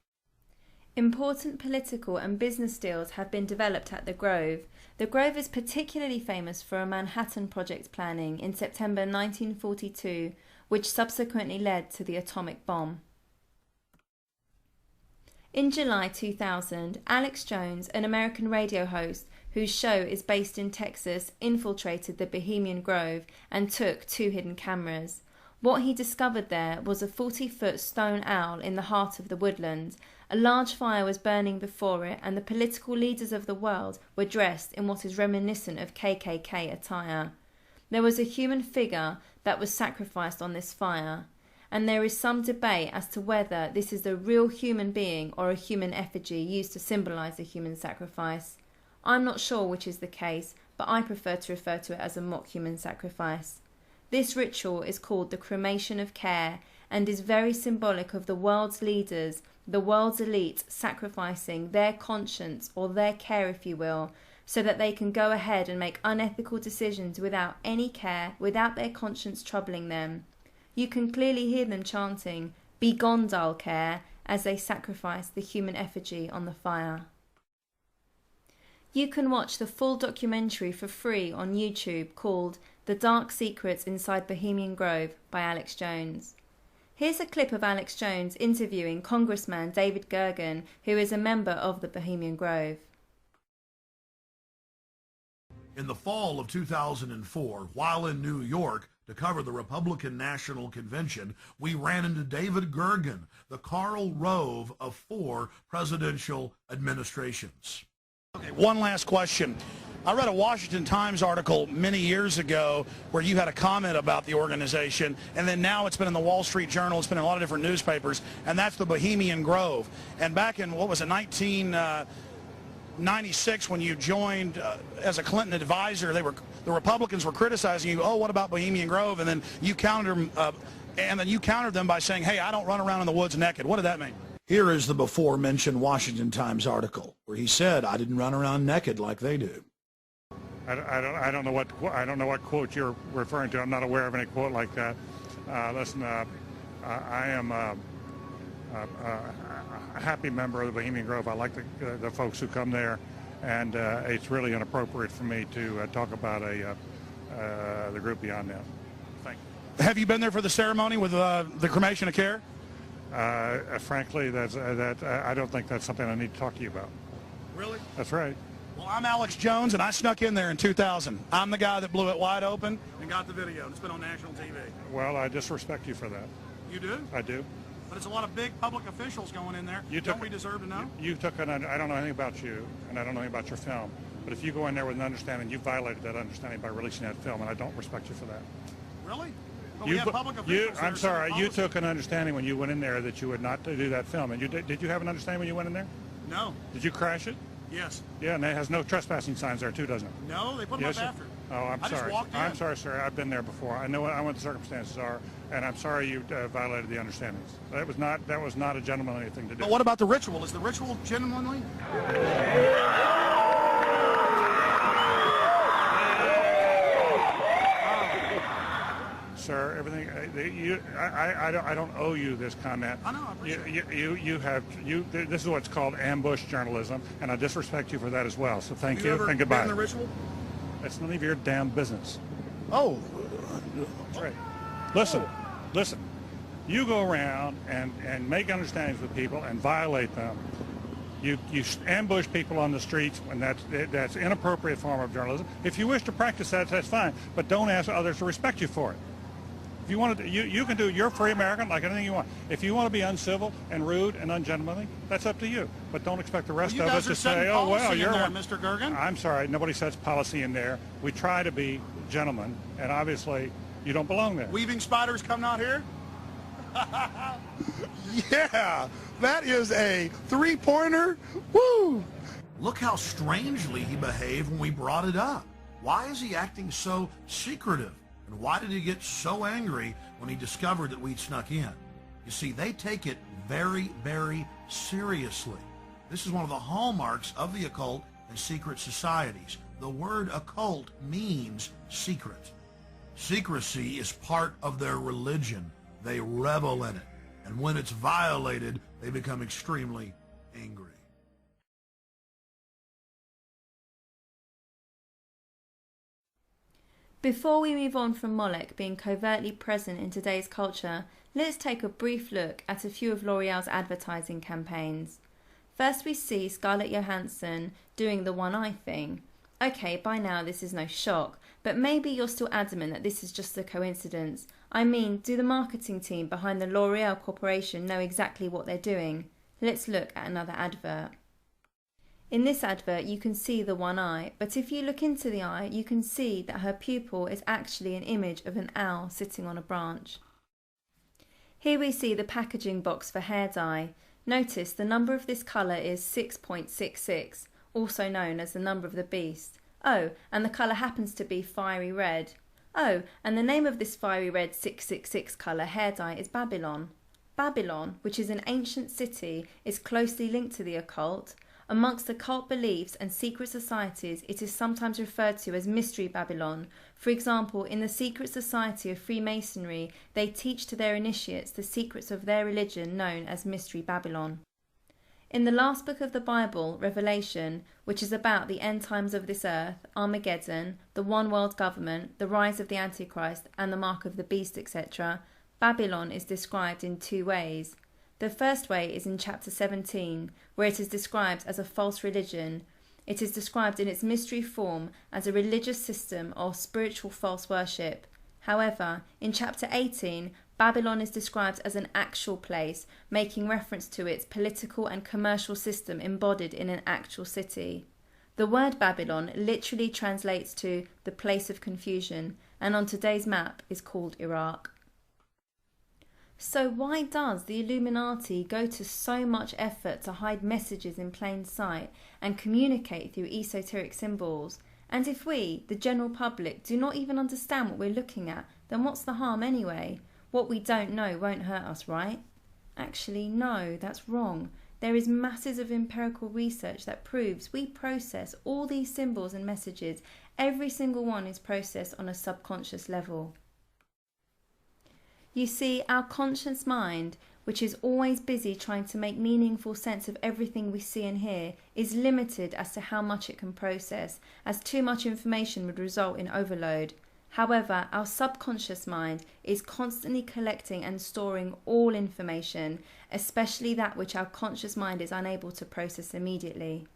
Important political and business deals have been developed at the Grove. The Grove is particularly famous for a Manhattan Project planning in September 1942, which subsequently led to the atomic bomb. In July 2000, Alex Jones, an American radio host whose show is based in Texas, infiltrated the Bohemian Grove and took 2 hidden cameras. What he discovered there was a 40-foot stone owl in the heart of the woodland. A large fire was burning before it, and the political leaders of the world were dressed in what is reminiscent of KKK attire. There was a human figure that was sacrificed on this fire, and there is some debate as to whether this is a real human being or a human effigy used to symbolize a human sacrifice. I'm not sure which is the case, but I prefer to refer to it as a mock human sacrifice. This ritual is called the cremation of care and is very symbolic of the world's leaders, the world's elite, sacrificing their conscience or their care, if you will, so that they can go ahead and make unethical decisions without any care, without their conscience troubling them. You can clearly hear them chanting, "Be gone, dull care," as they sacrifice the human effigy on the fire. You can watch the full documentary for free on YouTube called The Dark Secrets Inside Bohemian Grove by Alex Jones. Here's a clip of Alex Jones interviewing Congressman David Gergen, who is a member of the Bohemian Grove. In the fall of 2004, while in New York to cover the Republican National Convention, we ran into David Gergen, the Karl Rove of 4 presidential administrations. Okay, one last question. I read a Washington Times article many years ago where you had a comment about the organization, and then now it's been in the Wall Street Journal, it's been in a lot of different newspapers, and that's the Bohemian Grove. And back in, 1996, when you joined as a Clinton advisor, the Republicans were criticizing you, "Oh, what about Bohemian Grove?" And then you countered them by saying, "Hey, I don't run around in the woods naked." What did that mean? Here is the before-mentioned Washington Times article where he said, "I didn't run around naked like they do." I don't know what quote you're referring to. I'm not aware of any quote like that. Listen, I am a happy member of the Bohemian Grove. I like the folks who come there, and it's really inappropriate for me to talk about the group beyond that. Thank you. Have you been there for the ceremony with the cremation of care? Frankly, I don't think that's something I need to talk to you about. Really? That's right. Well, I'm Alex Jones, and I snuck in there in 2000. I'm the guy that blew it wide open and got the video. It's been on national TV. Well, I disrespect you for that. You do? I do. But it's a lot of big public officials going in there. Don't we deserve to know? I don't know anything about you, and I don't know anything about your film. But if you go in there with an understanding, you violated that understanding by releasing that film, and I don't respect you for that. Really? But we have public officials I'm sorry, you policy. took an understanding when you went in there that you would not do that film. And did you have an understanding when you went in there? No. Did you crash it? Yes. Yeah, and it has no trespassing signs there too, doesn't it? No, they put them Yes, up sir. after. Oh, I'm I sorry. just walked in. I'm sorry, sir. I've been there before. I know what the circumstances are, and I'm sorry you violated the understandings. That was not a gentlemanly thing to do. But what about the ritual? Is the ritual gentlemanly? Sir, everything. I don't owe you this comment. I know. I appreciate it. This is what's called ambush journalism, and I disrespect you for that as well. So thank Have you, you ever and been goodbye. in the ritual? It's none of your damn business. Oh. That's right. Listen. You go around and make understandings with people and violate them. You ambush people on the streets, and that's inappropriate form of journalism. If you wish to practice that, that's fine, but don't ask others to respect you for it. If you want to, you can do. You're a free American, like anything you want. If you want to be uncivil and rude and ungentlemanly, that's up to you. But don't expect the rest of us to say, "Oh well, you're there, one." Mr. Gergen. I'm sorry, nobody sets policy in there. We try to be gentlemen, and obviously, you don't belong there. Weaving spiders come out here? Yeah, that is a three-pointer. Woo! Look how strangely he behaved when we brought it up. Why is he acting so secretive? And why did he get so angry when he discovered that we'd snuck in? You see, they take it very, very seriously. This is one of the hallmarks of the occult and secret societies. The word occult means secret. Secrecy is part of their religion. They revel in it. And when it's violated, they become extremely angry. Before we move on from Moloch being covertly present in today's culture, let's take a brief look at a few of L'Oreal's advertising campaigns. First we see Scarlett Johansson doing the one eye thing. Okay, by now this is no shock, but maybe you're still adamant that this is just a coincidence. I mean, do the marketing team behind the L'Oreal Corporation know exactly what they're doing? Let's look at another advert. In this advert you can see the one eye, but if you look into the eye you can see that her pupil is actually an image of an owl sitting on a branch. Here we see the packaging box for hair dye. Notice the number of this colour is 6.66, also known as the number of the beast. Oh, and the colour happens to be fiery red. Oh, and the name of this fiery red 666 colour hair dye is Babylon. Babylon, which is an ancient city, is closely linked to the occult. Amongst occult beliefs and secret societies, it is sometimes referred to as Mystery Babylon. For example, in the secret society of Freemasonry, they teach to their initiates the secrets of their religion known as Mystery Babylon. In the last book of the Bible, Revelation, which is about the end times of this earth, Armageddon, the one world government, the rise of the Antichrist, and the mark of the beast, etc., Babylon is described in two ways. The first way is in chapter 17, where it is described as a false religion. It is described in its mystery form as a religious system or spiritual false worship. However, in chapter 18, Babylon is described as an actual place, making reference to its political and commercial system embodied in an actual city. The word Babylon literally translates to the place of confusion, and on today's map is called Iraq. So why does the Illuminati go to so much effort to hide messages in plain sight and communicate through esoteric symbols? And if we, the general public, do not even understand what we're looking at, then what's the harm anyway? What we don't know won't hurt us, right? Actually, no, that's wrong. There is masses of empirical research that proves we process all these symbols and messages. Every single one is processed on a subconscious level. You see, our conscious mind, which is always busy trying to make meaningful sense of everything we see and hear, is limited as to how much it can process, as too much information would result in overload. However, our subconscious mind is constantly collecting and storing all information, especially that which our conscious mind is unable to process immediately.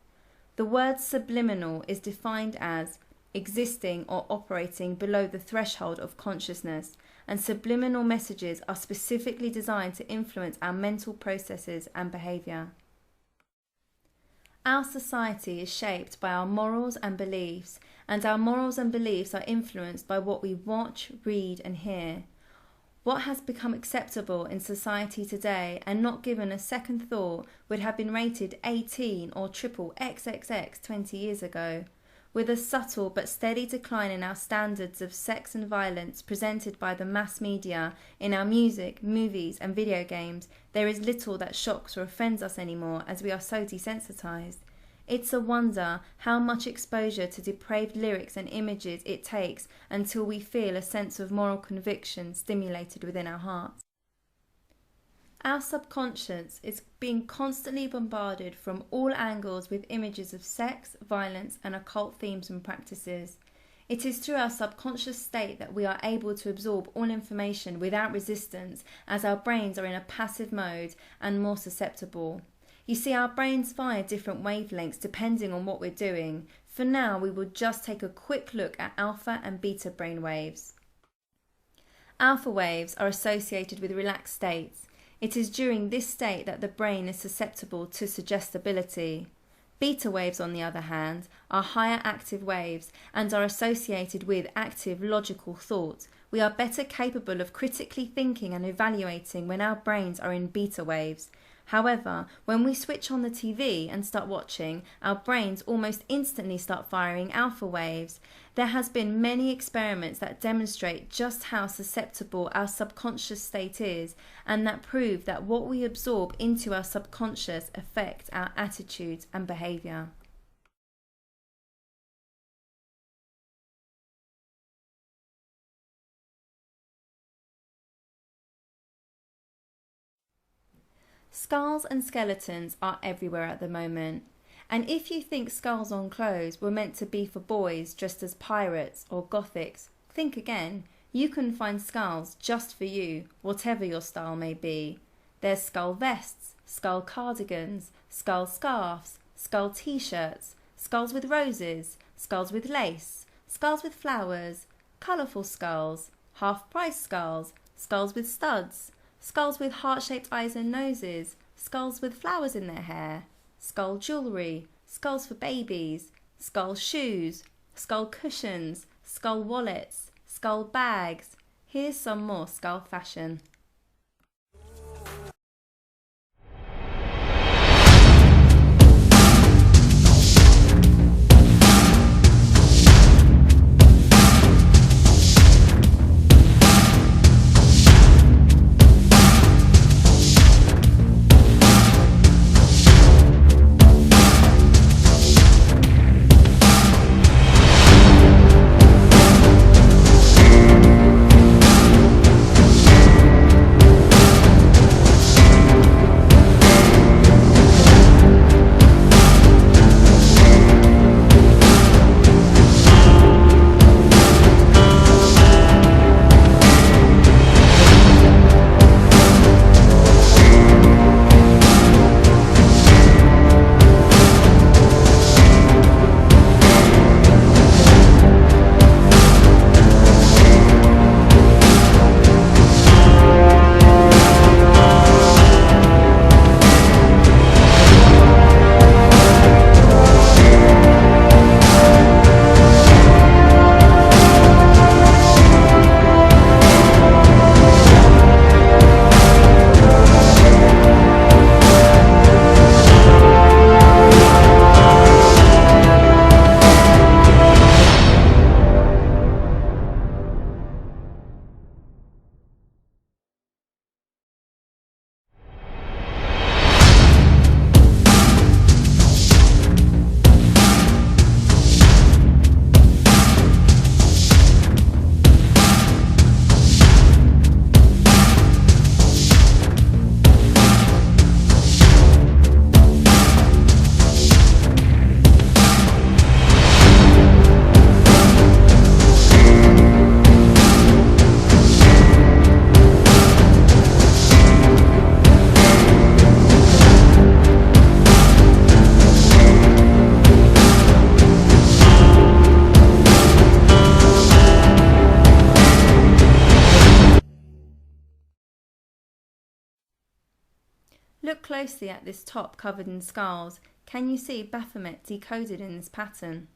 The word subliminal is defined as existing or operating below the threshold of consciousness, and subliminal messages are specifically designed to influence our mental processes and behaviour. Our society is shaped by our morals and beliefs, and our morals and beliefs are influenced by what we watch, read, and hear. What has become acceptable in society today and not given a second thought would have been rated 18 or triple XXX 20 years ago. With a subtle but steady decline in our standards of sex and violence presented by the mass media in our music, movies and video games, there is little that shocks or offends us anymore as we are so desensitized. It's a wonder how much exposure to depraved lyrics and images it takes until we feel a sense of moral conviction stimulated within our hearts. Our subconscious is being constantly bombarded from all angles with images of sex, violence, and occult themes and practices. It is through our subconscious state that we are able to absorb all information without resistance, as our brains are in a passive mode and more susceptible. You see, our brains via different wavelengths depending on what we're doing. For now, we will just take a quick look at alpha and beta brain waves. Alpha waves are associated with relaxed states. It is during this state that the brain is susceptible to suggestibility. Beta waves, on the other hand, are higher active waves and are associated with active logical thought. We are better capable of critically thinking and evaluating when our brains are in beta waves. However, when we switch on the TV and start watching, our brains almost instantly start firing alpha waves. There has been many experiments that demonstrate just how susceptible our subconscious state is, and that prove that what we absorb into our subconscious affects our attitudes and behaviour. Skulls and skeletons are everywhere at the moment. And if you think skulls on clothes were meant to be for boys dressed as pirates or gothics, think again. You can find skulls just for you, whatever your style may be. There's skull vests, skull cardigans, skull scarves, skull t-shirts, skulls with roses, skulls with lace, skulls with flowers, colourful skulls, half-price skulls, skulls with studs, skulls with heart-shaped eyes and noses, skulls with flowers in their hair, skull jewellery, skulls for babies, skull shoes, skull cushions, skull wallets, skull bags. Here's some more skull fashion. Look closely at this top covered in skulls. Can you see Baphomet decoded in this pattern?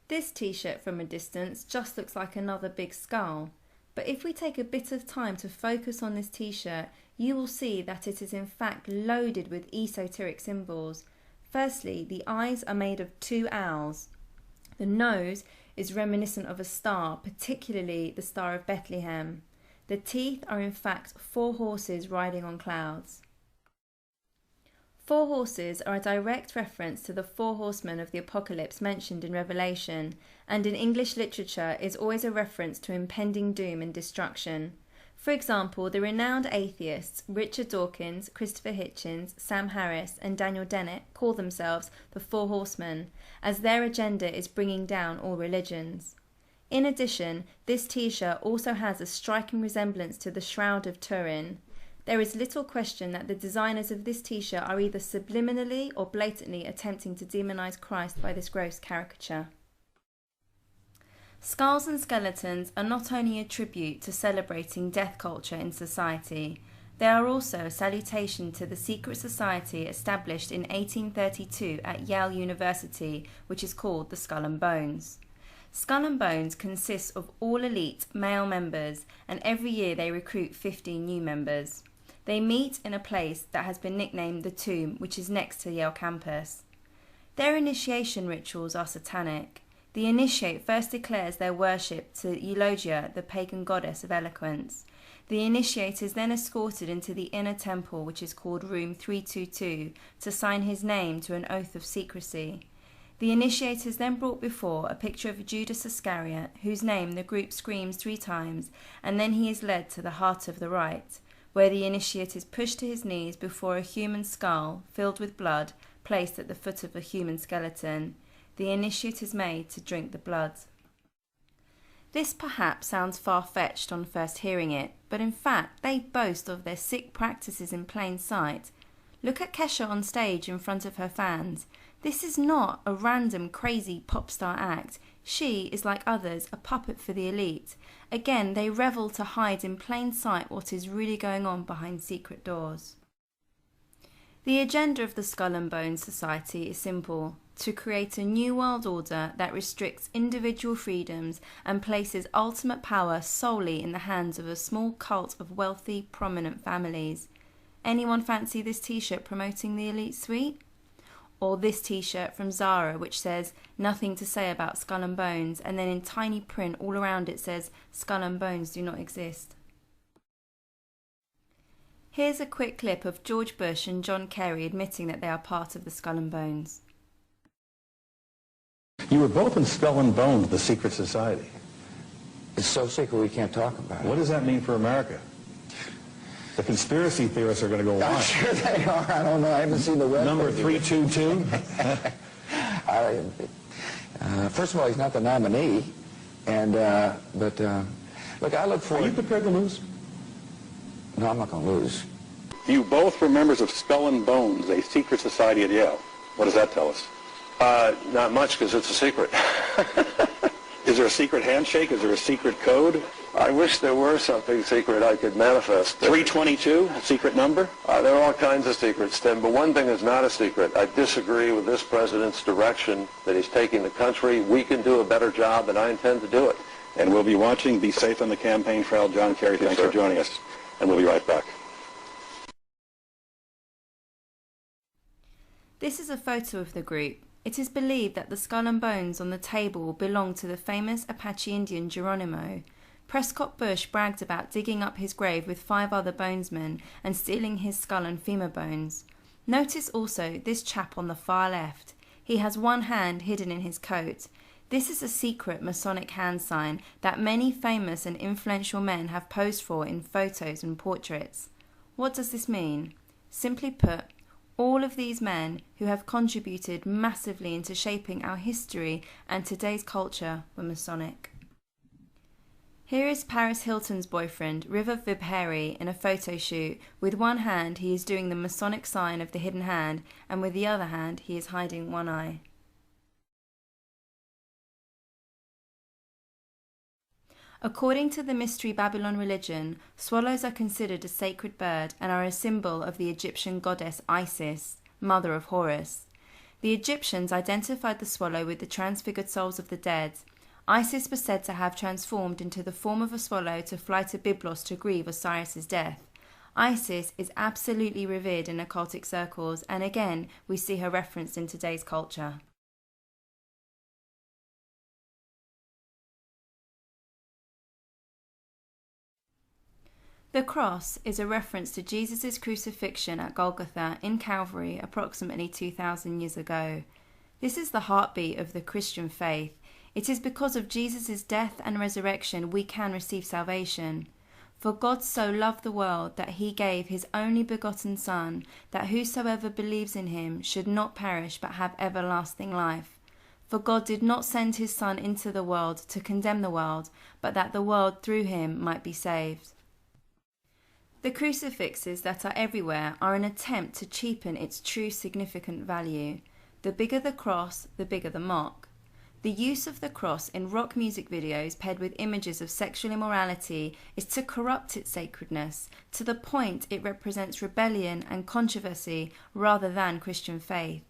This t-shirt from a distance just looks like another big skull, but if we take a bit of time to focus on this t-shirt, you will see that it is in fact loaded with esoteric symbols. Firstly, the eyes are made of two owls. The nose is reminiscent of a star, particularly the Star of Bethlehem. The teeth are in fact 4 horses riding on clouds. 4 horses are a direct reference to the 4 horsemen of the apocalypse mentioned in Revelation, and in English literature is always a reference to impending doom and destruction. For example, the renowned atheists Richard Dawkins, Christopher Hitchens, Sam Harris and Daniel Dennett call themselves the 4 horsemen, as their agenda is bringing down all religions. In addition, this t-shirt also has a striking resemblance to the Shroud of Turin. There is little question that the designers of this t-shirt are either subliminally or blatantly attempting to demonize Christ by this gross caricature. Skulls and skeletons are not only a tribute to celebrating death culture in society, they are also a salutation to the secret society established in 1832 at Yale University, which is called the Skull and Bones. Skull and Bones consists of all elite male members, and every year they recruit 15 new members. They meet in a place that has been nicknamed the Tomb, which is next to Yale campus. Their initiation rituals are satanic. The initiate first declares their worship to Eulogia, the pagan goddess of eloquence. The initiate is then escorted into the inner temple, which is called Room 322, to sign his name to an oath of secrecy. The initiate is then brought before a picture of Judas Iscariot, whose name the group screams 3 times, and then he is led to the heart of the rite, where the initiate is pushed to his knees before a human skull, filled with blood, placed at the foot of a human skeleton. The initiate is made to drink the blood. This perhaps sounds far-fetched on first hearing it, but in fact they boast of their sick practices in plain sight. Look at Kesha on stage in front of her fans. This is not a random crazy pop star act. She is, like others, a puppet for the elite. Again, they revel to hide in plain sight what is really going on behind secret doors. The agenda of the Skull and Bones Society is simple: to create a new world order that restricts individual freedoms and places ultimate power solely in the hands of a small cult of wealthy, prominent families. Anyone fancy this t-shirt promoting the elite suite? Or this t-shirt from Zara which says "nothing to say about Skull and Bones," and then in tiny print all around it says "Skull and Bones do not exist." Here's a quick clip of George Bush and John Kerry admitting that they are part of the Skull and Bones. You were both in Skull and Bones, the secret society. It's so secret we can't talk about it. What does that mean for America? The conspiracy theorists are going to go I'm wild. sure they are. I don't know. I haven't seen the web. Number 322? First of all, he's not the nominee. And, look, I look for... Are you prepared to lose? No, I'm not going to lose. You both were members of Skull and Bones, a secret society at Yale. What does that tell us? Not much, because it's a secret. Is there a secret handshake? Is there a secret code? I wish there were something secret I could manifest. 322, a secret number? There are all kinds of secrets, Tim, but one thing is not a secret. I disagree with this president's direction that he's taking the country. We can do a better job, and I intend to do it. And we'll be watching. Be safe on the campaign trail. John Kerry, thanks for joining us. And we'll be right back. This is a photo of the group. It is believed that the skull and bones on the table belong to the famous Apache Indian Geronimo. Prescott Bush bragged about digging up his grave with 5 other bonesmen and stealing his skull and femur bones. Notice also this chap on the far left. He has one hand hidden in his coat. This is a secret Masonic hand sign that many famous and influential men have posed for in photos and portraits. What does this mean? Simply put, all of these men who have contributed massively into shaping our history and today's culture were Masonic. Here is Paris Hilton's boyfriend, River Vibhari, in a photo shoot. With one hand he is doing the Masonic sign of the hidden hand, and with the other hand he is hiding one eye. According to the Mystery Babylon religion, swallows are considered a sacred bird and are a symbol of the Egyptian goddess Isis, mother of Horus. The Egyptians identified the swallow with the transfigured souls of the dead. Isis was said to have transformed into the form of a swallow to fly to Byblos to grieve Osiris's death. Isis is absolutely revered in occultic circles, and again we see her referenced in today's culture. The cross is a reference to Jesus' crucifixion at Golgotha in Calvary approximately 2,000 years ago. This is the heartbeat of the Christian faith. It is because of Jesus' death and resurrection we can receive salvation. For God so loved the world that he gave his only begotten Son, that whosoever believes in him should not perish but have everlasting life. For God did not send his Son into the world to condemn the world, but that the world through him might be saved. The crucifixes that are everywhere are an attempt to cheapen its true significant value. The bigger the cross, the bigger the mock. The use of the cross in rock music videos paired with images of sexual immorality is to corrupt its sacredness, to the point it represents rebellion and controversy rather than Christian faith.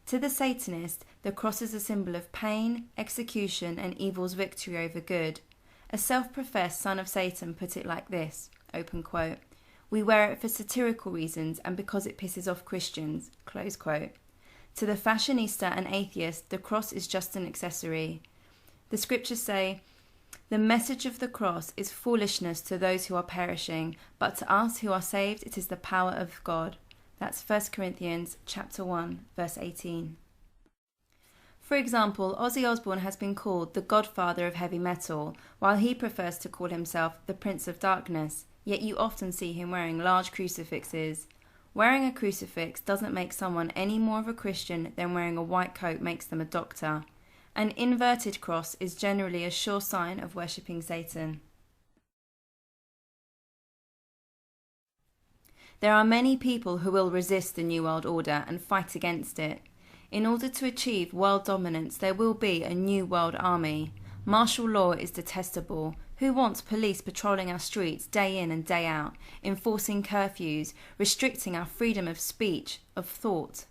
To the Satanist, the cross is a symbol of pain, execution, and evil's victory over good. A self-professed son of Satan put it like this, open quote, "We wear it for satirical reasons and because it pisses off Christians," close quote. To the fashionista and atheist, the cross is just an accessory. The scriptures say, "The message of the cross is foolishness to those who are perishing, but to us who are saved it is the power of God." That's 1 Corinthians chapter 1, verse 18. For example, Ozzy Osbourne has been called the godfather of heavy metal, while he prefers to call himself the Prince of Darkness, yet you often see him wearing large crucifixes. Wearing a crucifix doesn't make someone any more of a Christian than wearing a white coat makes them a doctor. An inverted cross is generally a sure sign of worshipping Satan. There are many people who will resist the New World Order and fight against it. In order to achieve world dominance, there will be a new world army. Martial law is detestable. Who wants police patrolling our streets day in and day out, enforcing curfews, restricting our freedom of speech, of thought?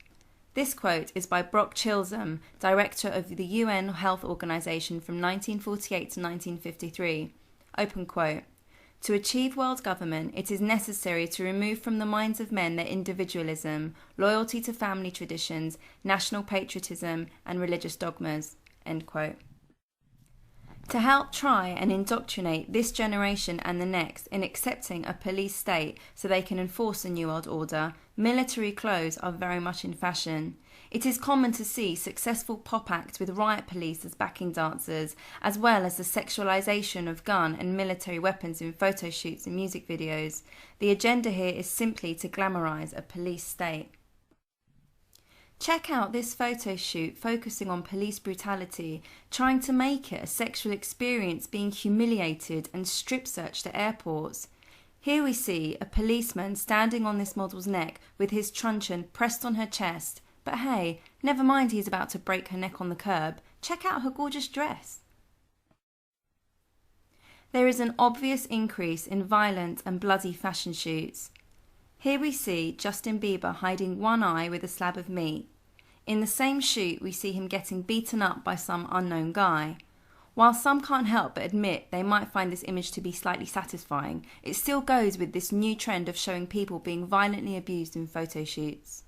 This quote is by Brock Chisholm, director of the UN Health Organization from 1948 to 1953. Open quote. "To achieve world government, it is necessary to remove from the minds of men their individualism, loyalty to family traditions, national patriotism, and religious dogmas." End quote. To help try and indoctrinate this generation and the next in accepting a police state so they can enforce a New World Order, military clothes are very much in fashion. It is common to see successful pop acts with riot police as backing dancers, as well as the sexualization of gun and military weapons in photo shoots and music videos. The agenda here is simply to glamorize a police state. Check out this photo shoot focusing on police brutality, trying to make it a sexual experience being humiliated and strip-searched at airports. Here we see a policeman standing on this model's neck with his truncheon pressed on her chest, but hey, never mind he's about to break her neck on the curb. Check out her gorgeous dress. There is an obvious increase in violent and bloody fashion shoots. Here we see Justin Bieber hiding one eye with a slab of meat. In the same shoot, we see him getting beaten up by some unknown guy. While some can't help but admit they might find this image to be slightly satisfying, it still goes with this new trend of showing people being violently abused in photo shoots.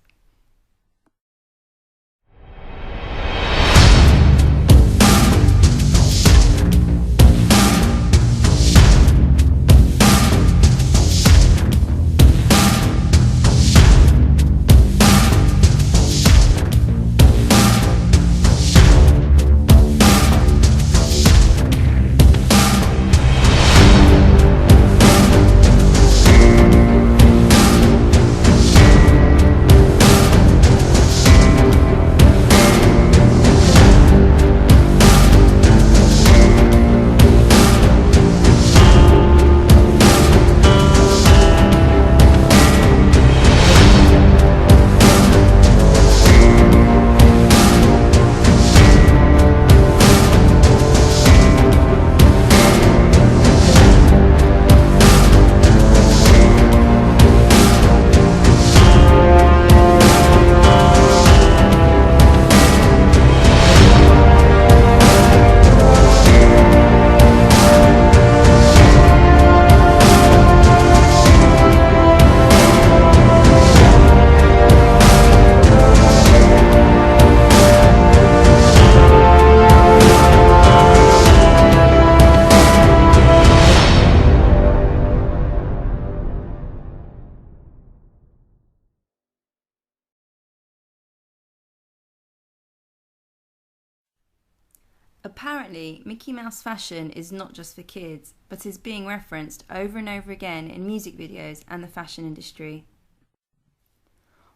Apparently, Mickey Mouse fashion is not just for kids, but is being referenced over and over again in music videos and the fashion industry.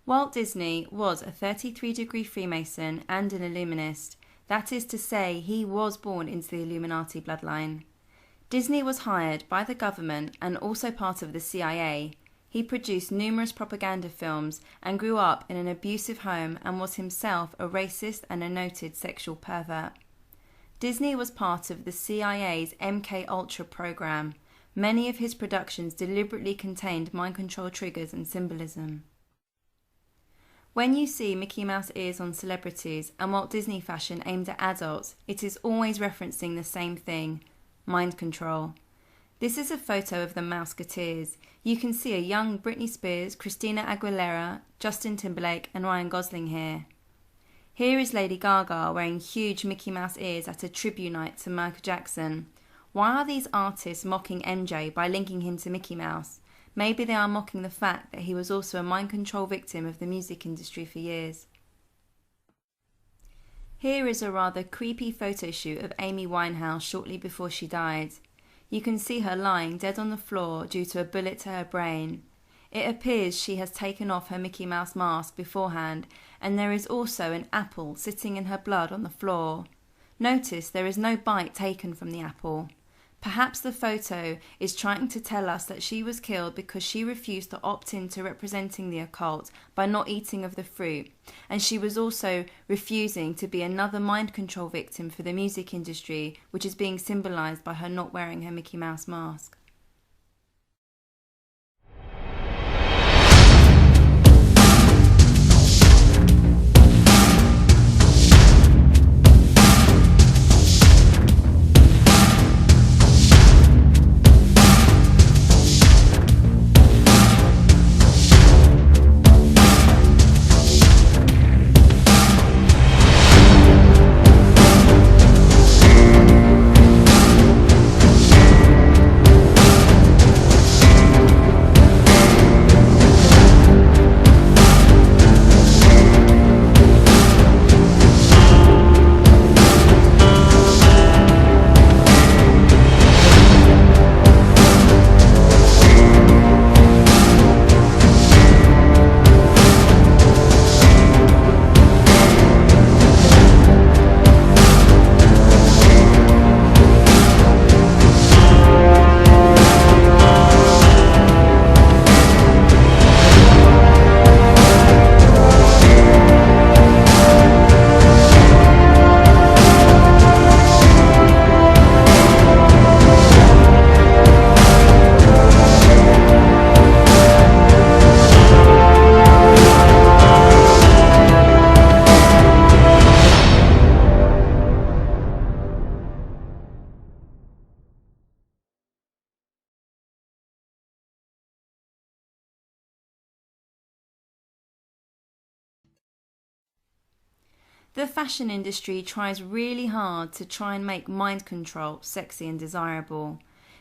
Walt Disney was a 33-degree Freemason and an Illuminist. That is to say, he was born into the Illuminati bloodline. Disney was hired by the government and also part of the CIA. He produced numerous propaganda films and grew up in an abusive home and was himself a racist and a noted sexual pervert. Disney was part of the CIA's MK Ultra program. Many of his productions deliberately contained mind control triggers and symbolism. When you see Mickey Mouse ears on celebrities and Walt Disney fashion aimed at adults, it is always referencing the same thing: mind control. This is a photo of the Mouseketeers. You can see a young Britney Spears, Christina Aguilera, Justin Timberlake and Ryan Gosling here. Here is Lady Gaga wearing huge Mickey Mouse ears at a tribute night to Michael Jackson. Why are these artists mocking MJ by linking him to Mickey Mouse? Maybe they are mocking the fact that he was also a mind control victim of the music industry for years. Here is a rather creepy photo shoot of Amy Winehouse shortly before she died. You can see her lying dead on the floor due to a bullet to her brain. It appears she has taken off her Mickey Mouse mask beforehand, and there is also an apple sitting in her blood on the floor. Notice there is no bite taken from the apple. Perhaps the photo is trying to tell us that she was killed because she refused to opt into representing the occult by not eating of the fruit, and she was also refusing to be another mind control victim for the music industry, which is being symbolised by her not wearing her Mickey Mouse mask. The fashion industry tries really hard to try and make mind control sexy and desirable.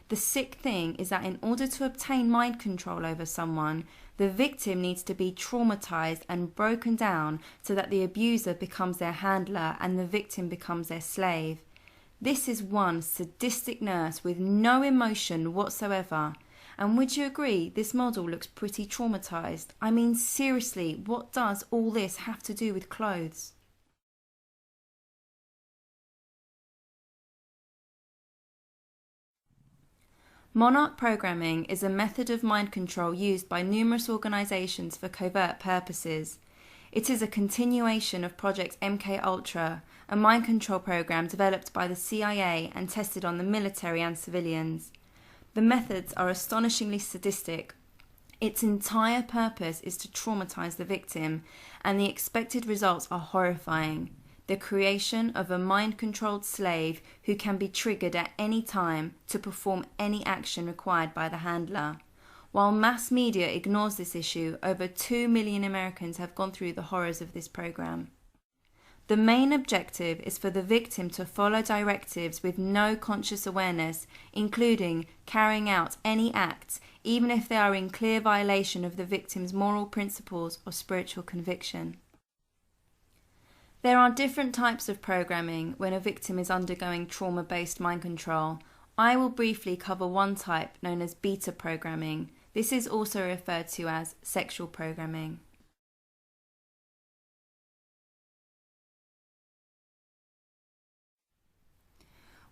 The sick thing is that in order to obtain mind control over someone, the victim needs to be traumatized and broken down so that the abuser becomes their handler and the victim becomes their slave. This is one sadistic nurse with no emotion whatsoever. And would you agree this model looks pretty traumatized? I mean, seriously, what does all this have to do with clothes? Monarch programming is a method of mind control used by numerous organisations for covert purposes. It is a continuation of Project MK Ultra, a mind control program developed by the CIA and tested on the military and civilians. The methods are astonishingly sadistic. Its entire purpose is to traumatise the victim, and the expected results are horrifying. The creation of a mind-controlled slave who can be triggered at any time to perform any action required by the handler. While mass media ignores this issue, over 2 million Americans have gone through the horrors of this program. The main objective is for the victim to follow directives with no conscious awareness, including carrying out any acts, even if they are in clear violation of the victim's moral principles or spiritual conviction. There are different types of programming when a victim is undergoing trauma-based mind control. I will briefly cover one type known as beta programming. This is also referred to as sexual programming.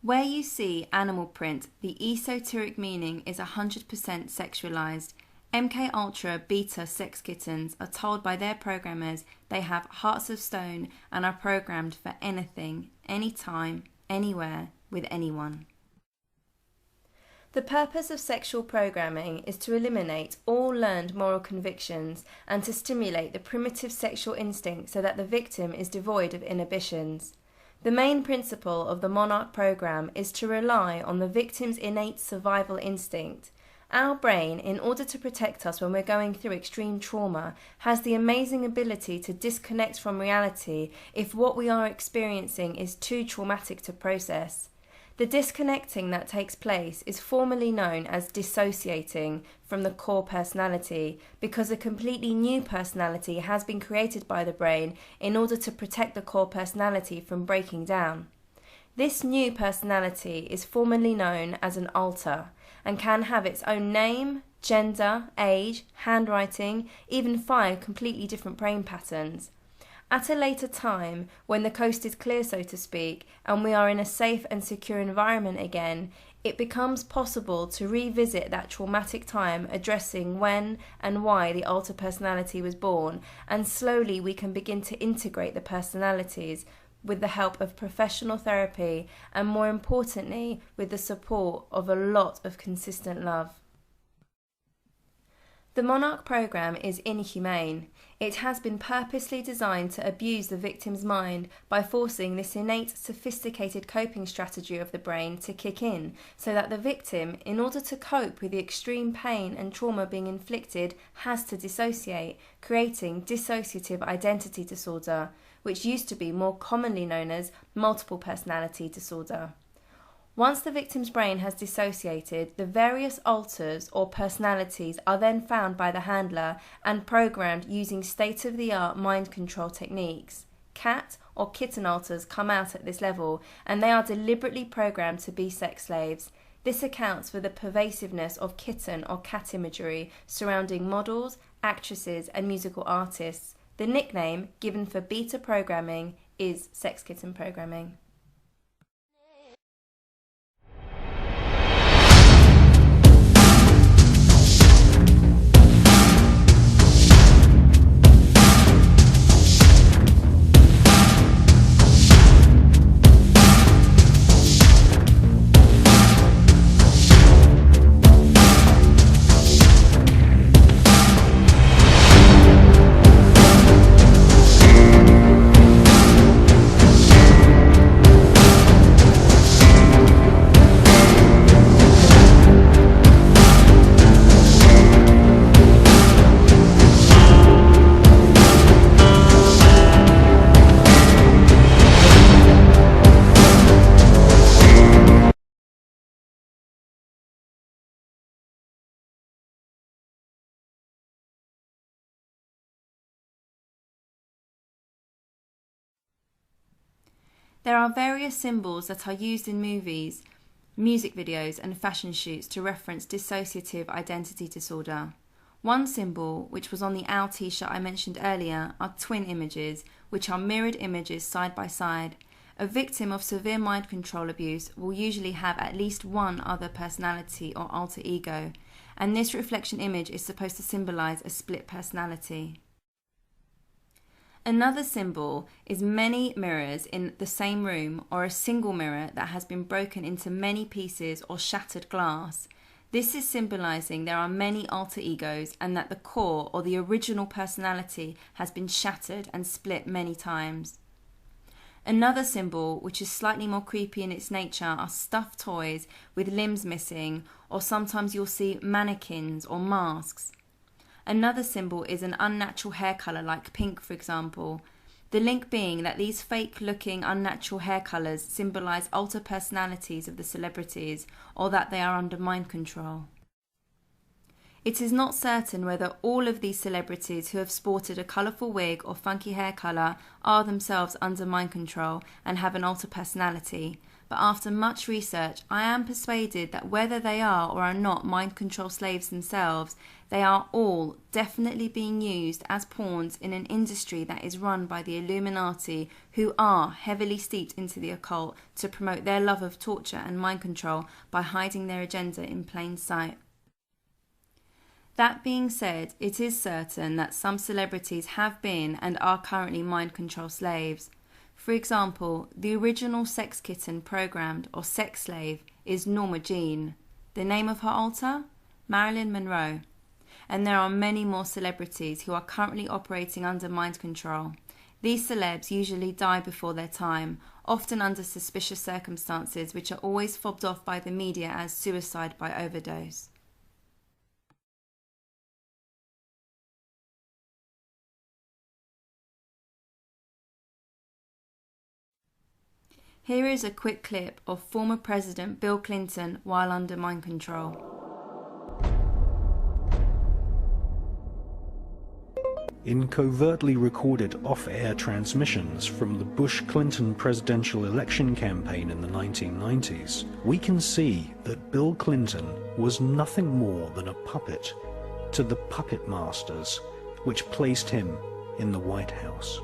Where you see animal print, the esoteric meaning is 100% sexualized. MK Ultra beta sex kittens are told by their programmers they have hearts of stone and are programmed for anything, anytime, anywhere, with anyone. The purpose of sexual programming is to eliminate all learned moral convictions and to stimulate the primitive sexual instinct so that the victim is devoid of inhibitions. The main principle of the Monarch program is to rely on the victim's innate survival instinct. Our brain, in order to protect us when we're going through extreme trauma, has the amazing ability to disconnect from reality if what we are experiencing is too traumatic to process. The disconnecting that takes place is formally known as dissociating from the core personality because a completely new personality has been created by the brain in order to protect the core personality from breaking down. This new personality is formally known as an alter and can have its own name, gender, age, handwriting, even 5 completely different brain patterns. At a later time, when the coast is clear, so to speak, and we are in a safe and secure environment again, it becomes possible to revisit that traumatic time, addressing when and why the alter personality was born, and slowly we can begin to integrate the personalities with the help of professional therapy and, more importantly, with the support of a lot of consistent love. The Monarch program is inhumane. It has been purposely designed to abuse the victim's mind by forcing this innate, sophisticated coping strategy of the brain to kick in, so that the victim, in order to cope with the extreme pain and trauma being inflicted, has to dissociate, creating dissociative identity disorder, which used to be more commonly known as multiple personality disorder. Once the victim's brain has dissociated, the various alters or personalities are then found by the handler and programmed using state-of-the-art mind control techniques. Cat or kitten alters come out at this level, and they are deliberately programmed to be sex slaves. This accounts for the pervasiveness of kitten or cat imagery surrounding models, actresses, and musical artists. The nickname given for beta programming is sex kitten programming. There are various symbols that are used in movies, music videos and fashion shoots to reference dissociative identity disorder. One symbol, which was on the OWL t-shirt I mentioned earlier, are twin images, which are mirrored images side by side. A victim of severe mind control abuse will usually have at least one other personality or alter ego, and this reflection image is supposed to symbolize a split personality. Another symbol is many mirrors in the same room, or a single mirror that has been broken into many pieces or shattered glass. This is symbolizing there are many alter egos and that the core or the original personality has been shattered and split many times. Another symbol, which is slightly more creepy in its nature, are stuffed toys with limbs missing, or sometimes you'll see mannequins or masks. Another symbol is an unnatural hair colour like pink, for example. The link being that these fake-looking unnatural hair colours symbolise alter personalities of the celebrities, or that they are under mind control. It is not certain whether all of these celebrities who have sported a colourful wig or funky hair colour are themselves under mind control and have an alter personality, but after much research I am persuaded that whether they are or are not mind control slaves themselves, they are all definitely being used as pawns in an industry that is run by the Illuminati, who are heavily steeped into the occult to promote their love of torture and mind control by hiding their agenda in plain sight. That being said, it is certain that some celebrities have been and are currently mind control slaves. For example, the original sex kitten programmed or sex slave is Norma Jean. The name of her alter? Marilyn Monroe. And there are many more celebrities who are currently operating under mind control. These celebs usually die before their time, often under suspicious circumstances which are always fobbed off by the media as suicide by overdose. Here is a quick clip of former President Bill Clinton while under mind control. In covertly recorded off-air transmissions from the Bush-Clinton presidential election campaign in the 1990s, we can see that Bill Clinton was nothing more than a puppet to the puppet masters which placed him in the White House.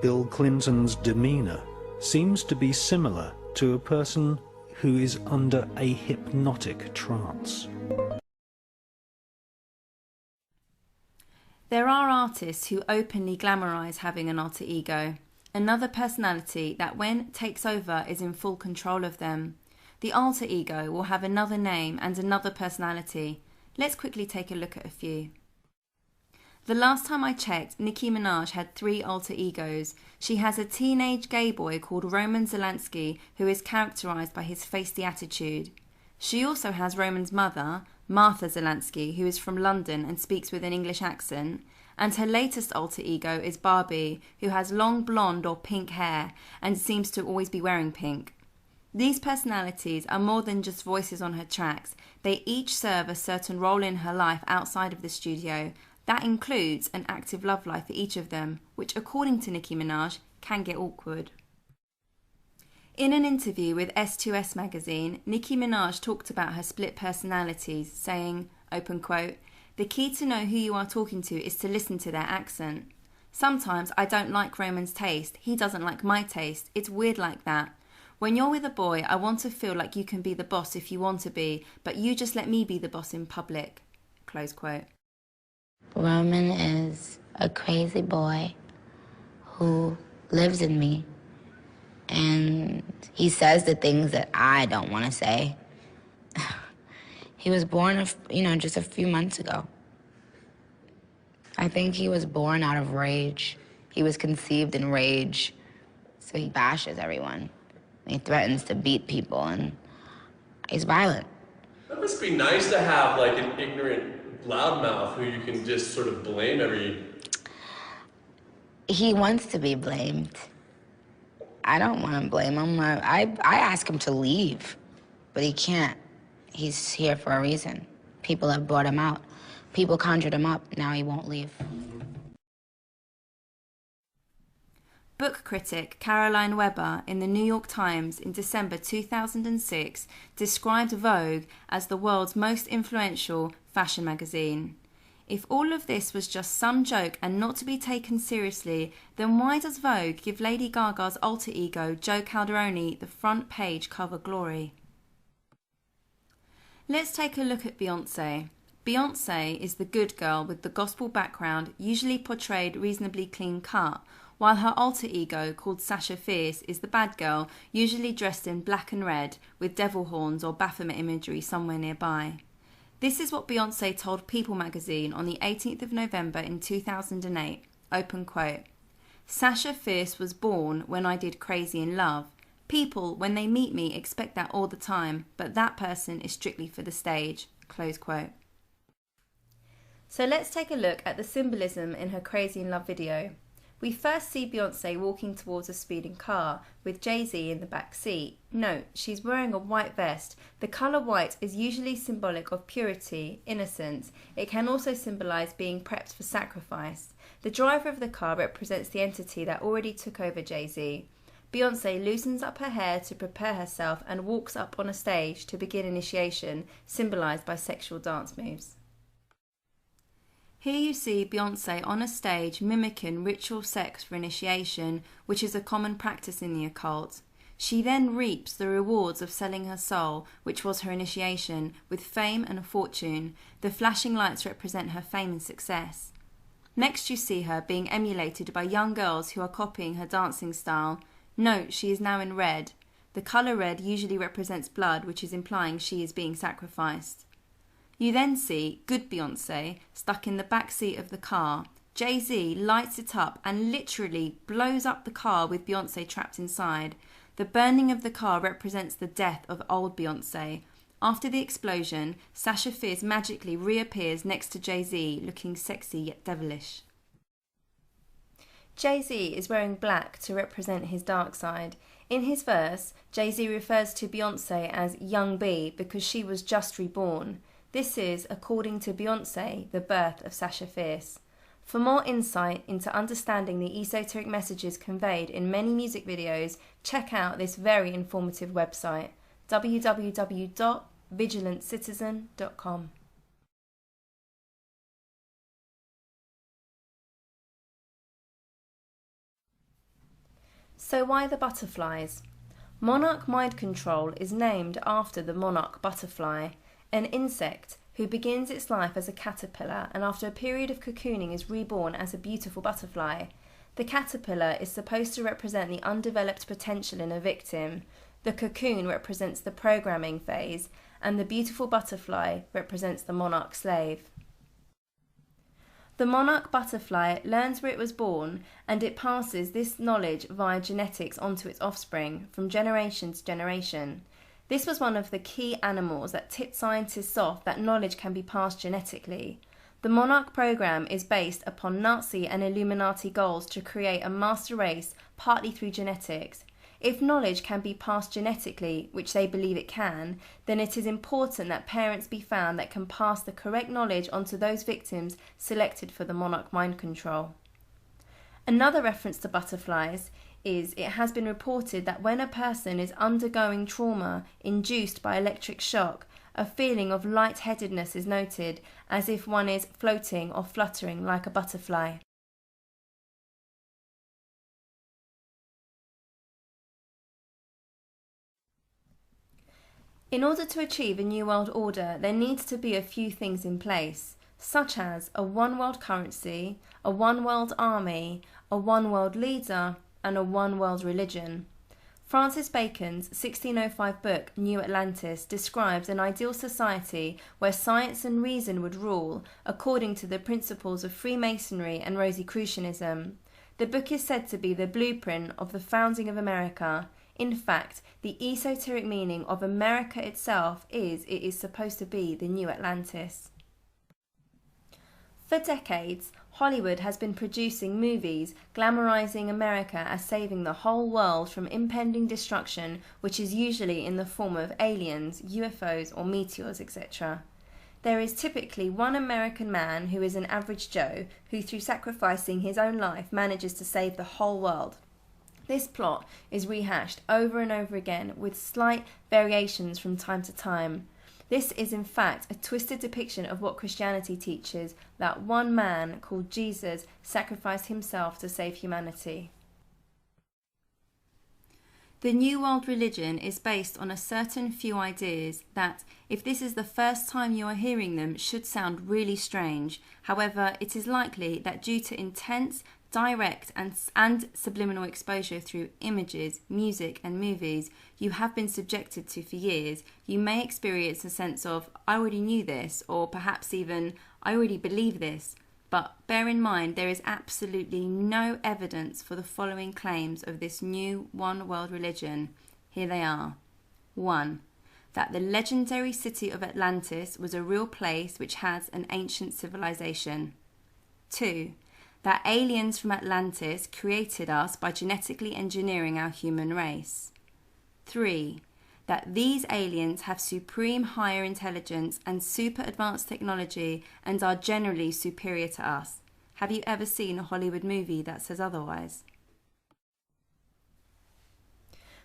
Bill Clinton's demeanor seems to be similar to a person who is under a hypnotic trance. There are artists who openly glamorize having an alter ego, another personality that when it takes over is in full control of them. The alter ego will have another name and another personality. Let's quickly take a look at a few. The last time I checked, Nicki Minaj had 3 alter egos. She has a teenage gay boy called Roman Zelensky, who is characterized by his feisty attitude. She also has Roman's mother, Martha Zelensky, who is from London and speaks with an English accent. And her latest alter ego is Barbie, who has long blonde or pink hair and seems to always be wearing pink. These personalities are more than just voices on her tracks. They each serve a certain role in her life outside of the studio. That includes an active love life for each of them, which according to Nicki Minaj can get awkward. In an interview with S2S magazine, Nicki Minaj talked about her split personalities, saying, open quote, "The key to know who you are talking to is to listen to their accent. Sometimes I don't like Roman's taste, he doesn't like my taste, it's weird like that. When you're with a boy, I want to feel like you can be the boss if you want to be, but you just let me be the boss in public." Close quote. Roman is a crazy boy who lives in me, and he says the things that I don't want to say. He was born, just a few months ago. I think he was born out of rage. He was conceived in rage, so he bashes everyone. He threatens to beat people, and he's violent. That must be nice to have, like, an ignorant loudmouth who you can just sort of blame every... He wants to be blamed. I don't want to blame him. I ask him to leave, but he can't. He's here for a reason. People have brought him out. People conjured him up. Now he won't leave. Book critic Caroline Weber in the New York Times in December 2006 described Vogue as the world's most influential fashion magazine. If all of this was just some joke and not to be taken seriously, then why does Vogue give Lady Gaga's alter ego, Joe Calderoni, the front page cover glory? Let's take a look at Beyoncé. Beyoncé is the good girl with the gospel background, usually portrayed reasonably clean cut, while her alter ego, called Sasha Fierce, is the bad girl, usually dressed in black and red, with devil horns or Baphomet imagery somewhere nearby. This is what Beyoncé told People magazine on the 18th of November in 2008, open quote, "Sasha Fierce was born when I did Crazy in Love. People, when they meet me, expect that all the time, but that person is strictly for the stage," close quote. So let's take a look at the symbolism in her Crazy in Love video. We first see Beyonce walking towards a speeding car, with Jay-Z in the back seat. Note, she's wearing a white vest. The colour white is usually symbolic of purity, innocence. It can also symbolise being prepped for sacrifice. The driver of the car represents the entity that already took over Jay-Z. Beyonce loosens up her hair to prepare herself and walks up on a stage to begin initiation, symbolised by sexual dance moves. Here you see Beyonce on a stage mimicking ritual sex for initiation, which is a common practice in the occult. She then reaps the rewards of selling her soul, which was her initiation, with fame and a fortune. The flashing lights represent her fame and success. Next you see her being emulated by young girls who are copying her dancing style. Note, she is now in red. The colour red usually represents blood, which is implying she is being sacrificed. You then see good Beyonce stuck in the back seat of the car. Jay-Z lights it up and literally blows up the car with Beyonce trapped inside. The burning of the car represents the death of old Beyonce. After the explosion, Sasha Fierce magically reappears next to Jay-Z, looking sexy yet devilish. Jay-Z is wearing black to represent his dark side. In his verse, Jay-Z refers to Beyonce as Young B because she was just reborn. This is, according to Beyonce, the birth of Sasha Fierce. For more insight into understanding the esoteric messages conveyed in many music videos, check out this very informative website, www.vigilanttcitizen.com. So why the butterflies? Monarch mind control is named after the monarch butterfly, an insect who begins its life as a caterpillar and after a period of cocooning is reborn as a beautiful butterfly. The caterpillar is supposed to represent the undeveloped potential in a victim, the cocoon represents the programming phase, and the beautiful butterfly represents the monarch slave. The monarch butterfly learns where it was born, and it passes this knowledge via genetics onto its offspring, from generation to generation. This was one of the key animals that tipped scientists off that knowledge can be passed genetically. The monarch program is based upon Nazi and Illuminati goals to create a master race partly through genetics. If knowledge can be passed genetically, which they believe it can, then it is important that parents be found that can pass the correct knowledge onto those victims selected for the monarch mind control. Another reference to butterflies is it has been reported that when a person is undergoing trauma induced by electric shock, a feeling of lightheadedness is noted, as if one is floating or fluttering like a butterfly. In order to achieve a new world order, there needs to be a few things in place, such as a one world currency, a one world army, a one world leader, and a one world religion. Francis Bacon's 1605 book, New Atlantis, describes an ideal society where science and reason would rule, according to the principles of Freemasonry and Rosicrucianism. The book is said to be the blueprint of the founding of America. In fact, the esoteric meaning of America itself is it is supposed to be the New Atlantis. For decades, Hollywood has been producing movies glamorizing America as saving the whole world from impending destruction, which is usually in the form of aliens, UFOs, or meteors, etc. There is typically one American man who is an average Joe who, through sacrificing his own life, manages to save the whole world. This plot is rehashed over and over again with slight variations from time to time. This is in fact a twisted depiction of what Christianity teaches, that one man called Jesus sacrificed himself to save humanity. The New World religion is based on a certain few ideas that, if this is the first time you are hearing them, should sound really strange. However, it is likely that due to intense, direct and subliminal exposure through images, music and movies you have been subjected to for years, you may experience a sense of, I already knew this, or perhaps even, I already believe this. But bear in mind there is absolutely no evidence for the following claims of this new one world religion. Here they are. 1. That the legendary city of Atlantis was a real place which has an ancient civilization. 2. that aliens from Atlantis created us by genetically engineering our human race. 3. That these aliens have supreme higher intelligence and super advanced technology and are generally superior to us. Have you ever seen a Hollywood movie that says otherwise?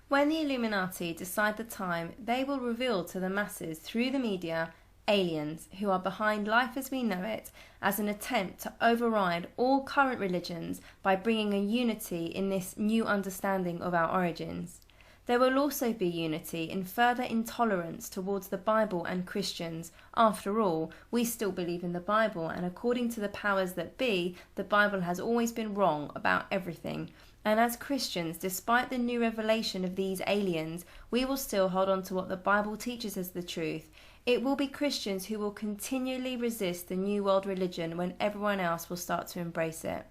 When the Illuminati decide the time, they will reveal to the masses through the media aliens who are behind life as we know it, as an attempt to override all current religions by bringing a unity in this new understanding of our origins. There will also be unity in further intolerance towards the Bible and Christians. After all, we still believe in the Bible, and according to the powers that be, the Bible has always been wrong about everything. And as Christians, despite the new revelation of these aliens, we will still hold on to what the Bible teaches as the truth. It will be Christians who will continually resist the New World religion when everyone else will start to embrace it.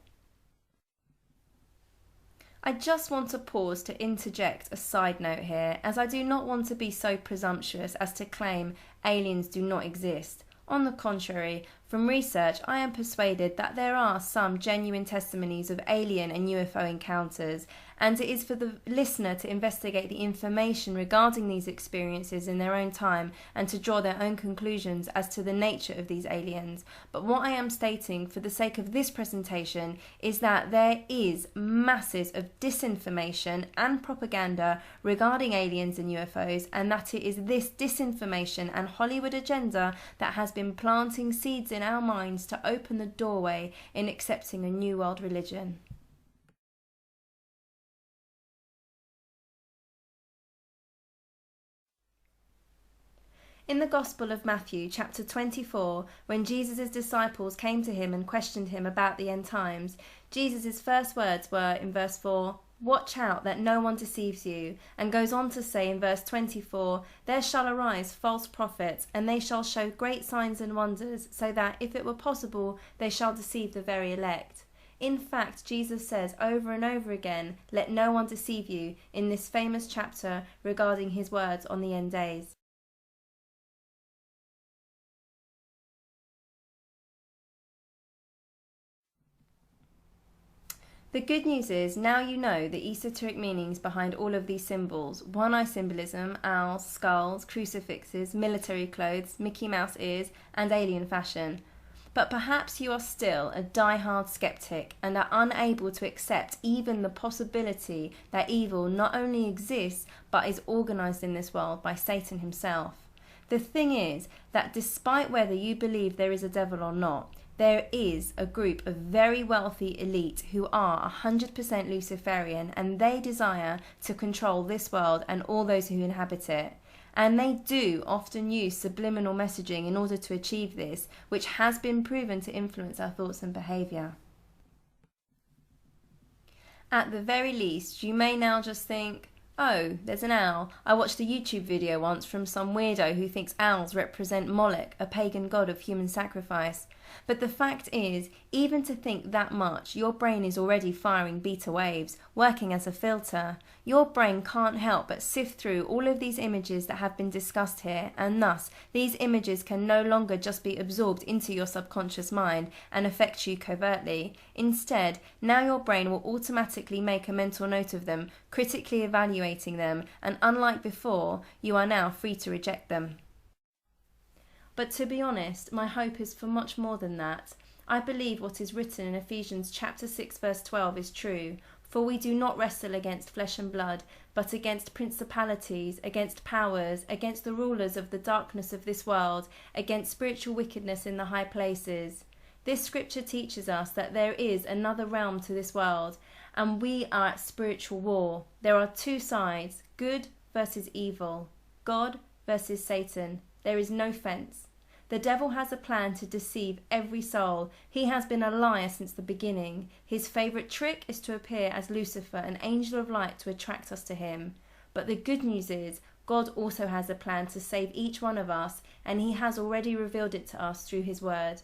I just want to pause to interject a side note here, as I do not want to be so presumptuous as to claim aliens do not exist. On the contrary, from research, I am persuaded that there are some genuine testimonies of alien and UFO encounters, and it is for the listener to investigate the information regarding these experiences in their own time and to draw their own conclusions as to the nature of these aliens. But what I am stating for the sake of this presentation is that there is masses of disinformation and propaganda regarding aliens and UFOs, and that it is this disinformation and Hollywood agenda that has been planting seeds in our minds to open the doorway in accepting a new world religion. In the Gospel of Matthew, chapter 24, when Jesus' disciples came to him and questioned him about the end times, Jesus' first words were, in verse 4, "Watch out that no one deceives you," and goes on to say in verse 24, "There shall arise false prophets, and they shall show great signs and wonders, so that, if it were possible, they shall deceive the very elect." In fact, Jesus says over and over again, "Let no one deceive you," in this famous chapter regarding his words on the end days. The good news is, now you know the esoteric meanings behind all of these symbols: one-eye symbolism, owls, skulls, crucifixes, military clothes, Mickey Mouse ears, and alien fashion. But perhaps you are still a die-hard skeptic and are unable to accept even the possibility that evil not only exists, but is organized in this world by Satan himself. The thing is that despite whether you believe there is a devil or not, there is a group of very wealthy elite who are 100% Luciferian, and they desire to control this world and all those who inhabit it. And they do often use subliminal messaging in order to achieve this, which has been proven to influence our thoughts and behaviour. At the very least, you may now just think, "Oh, there's an owl. I watched a YouTube video once from some weirdo who thinks owls represent Moloch, a pagan god of human sacrifice." But the fact is, even to think that much, your brain is already firing beta waves, working as a filter. Your brain can't help but sift through all of these images that have been discussed here, and thus, these images can no longer just be absorbed into your subconscious mind and affect you covertly. Instead, now your brain will automatically make a mental note of them, critically evaluating them, and unlike before, you are now free to reject them. But to be honest, my hope is for much more than that. I believe what is written in Ephesians chapter 6 verse 12 is true. For we do not wrestle against flesh and blood, but against principalities, against powers, against the rulers of the darkness of this world, against spiritual wickedness in the high places. This scripture teaches us that there is another realm to this world, and we are at spiritual war. There are two sides, good versus evil, God versus Satan. There is no fence. The devil has a plan to deceive every soul. He has been a liar since the beginning. His favourite trick is to appear as Lucifer, an angel of light, to attract us to him. But the good news is, God also has a plan to save each one of us, and he has already revealed it to us through his word.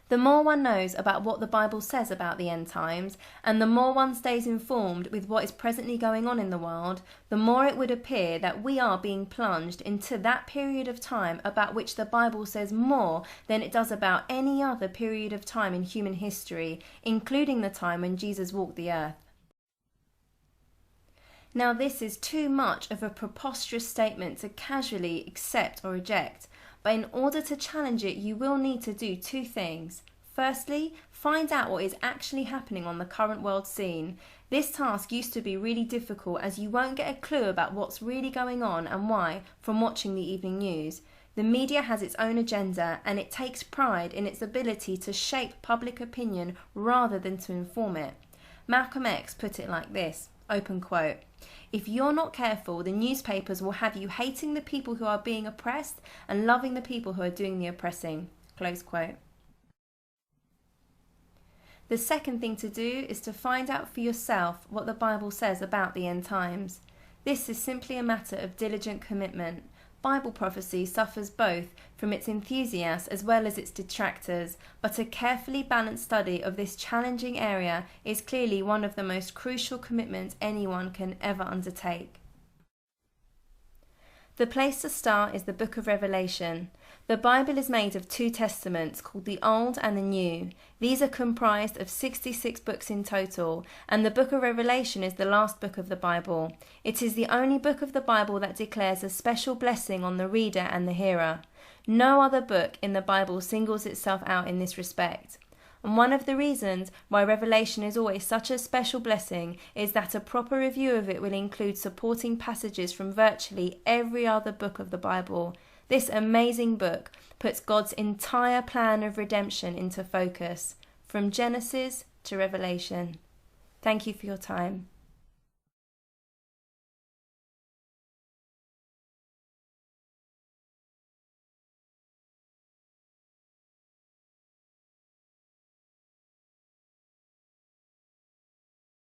The more one knows about what the Bible says about the end times, and the more one stays informed with what is presently going on in the world, the more it would appear that we are being plunged into that period of time about which the Bible says more than it does about any other period of time in human history, including the time when Jesus walked the earth. Now, this is too much of a preposterous statement to casually accept or reject. But in order to challenge it, you will need to do two things. Firstly, find out what is actually happening on the current world scene. This task used to be really difficult, as you won't get a clue about what's really going on and why from watching the evening news. The media has its own agenda, and it takes pride in its ability to shape public opinion rather than to inform it. Malcolm X put it like this, open quote, "If you're not careful, the newspapers will have you hating the people who are being oppressed and loving the people who are doing the oppressing." Close quote. The second thing to do is to find out for yourself what the Bible says about the end times. This is simply a matter of diligent commitment. Bible prophecy suffers both from its enthusiasts as well as its detractors, but a carefully balanced study of this challenging area is clearly one of the most crucial commitments anyone can ever undertake. The place to start is the book of Revelation. The Bible is made of two testaments called the Old and the New. These are comprised of 66 books in total, and the book of Revelation is the last book of the Bible. It is the only book of the Bible that declares a special blessing on the reader and the hearer. No other book in the Bible singles itself out in this respect. And one of the reasons why Revelation is always such a special blessing is that a proper review of it will include supporting passages from virtually every other book of the Bible. This amazing book puts God's entire plan of redemption into focus, from Genesis to Revelation. Thank you for your time.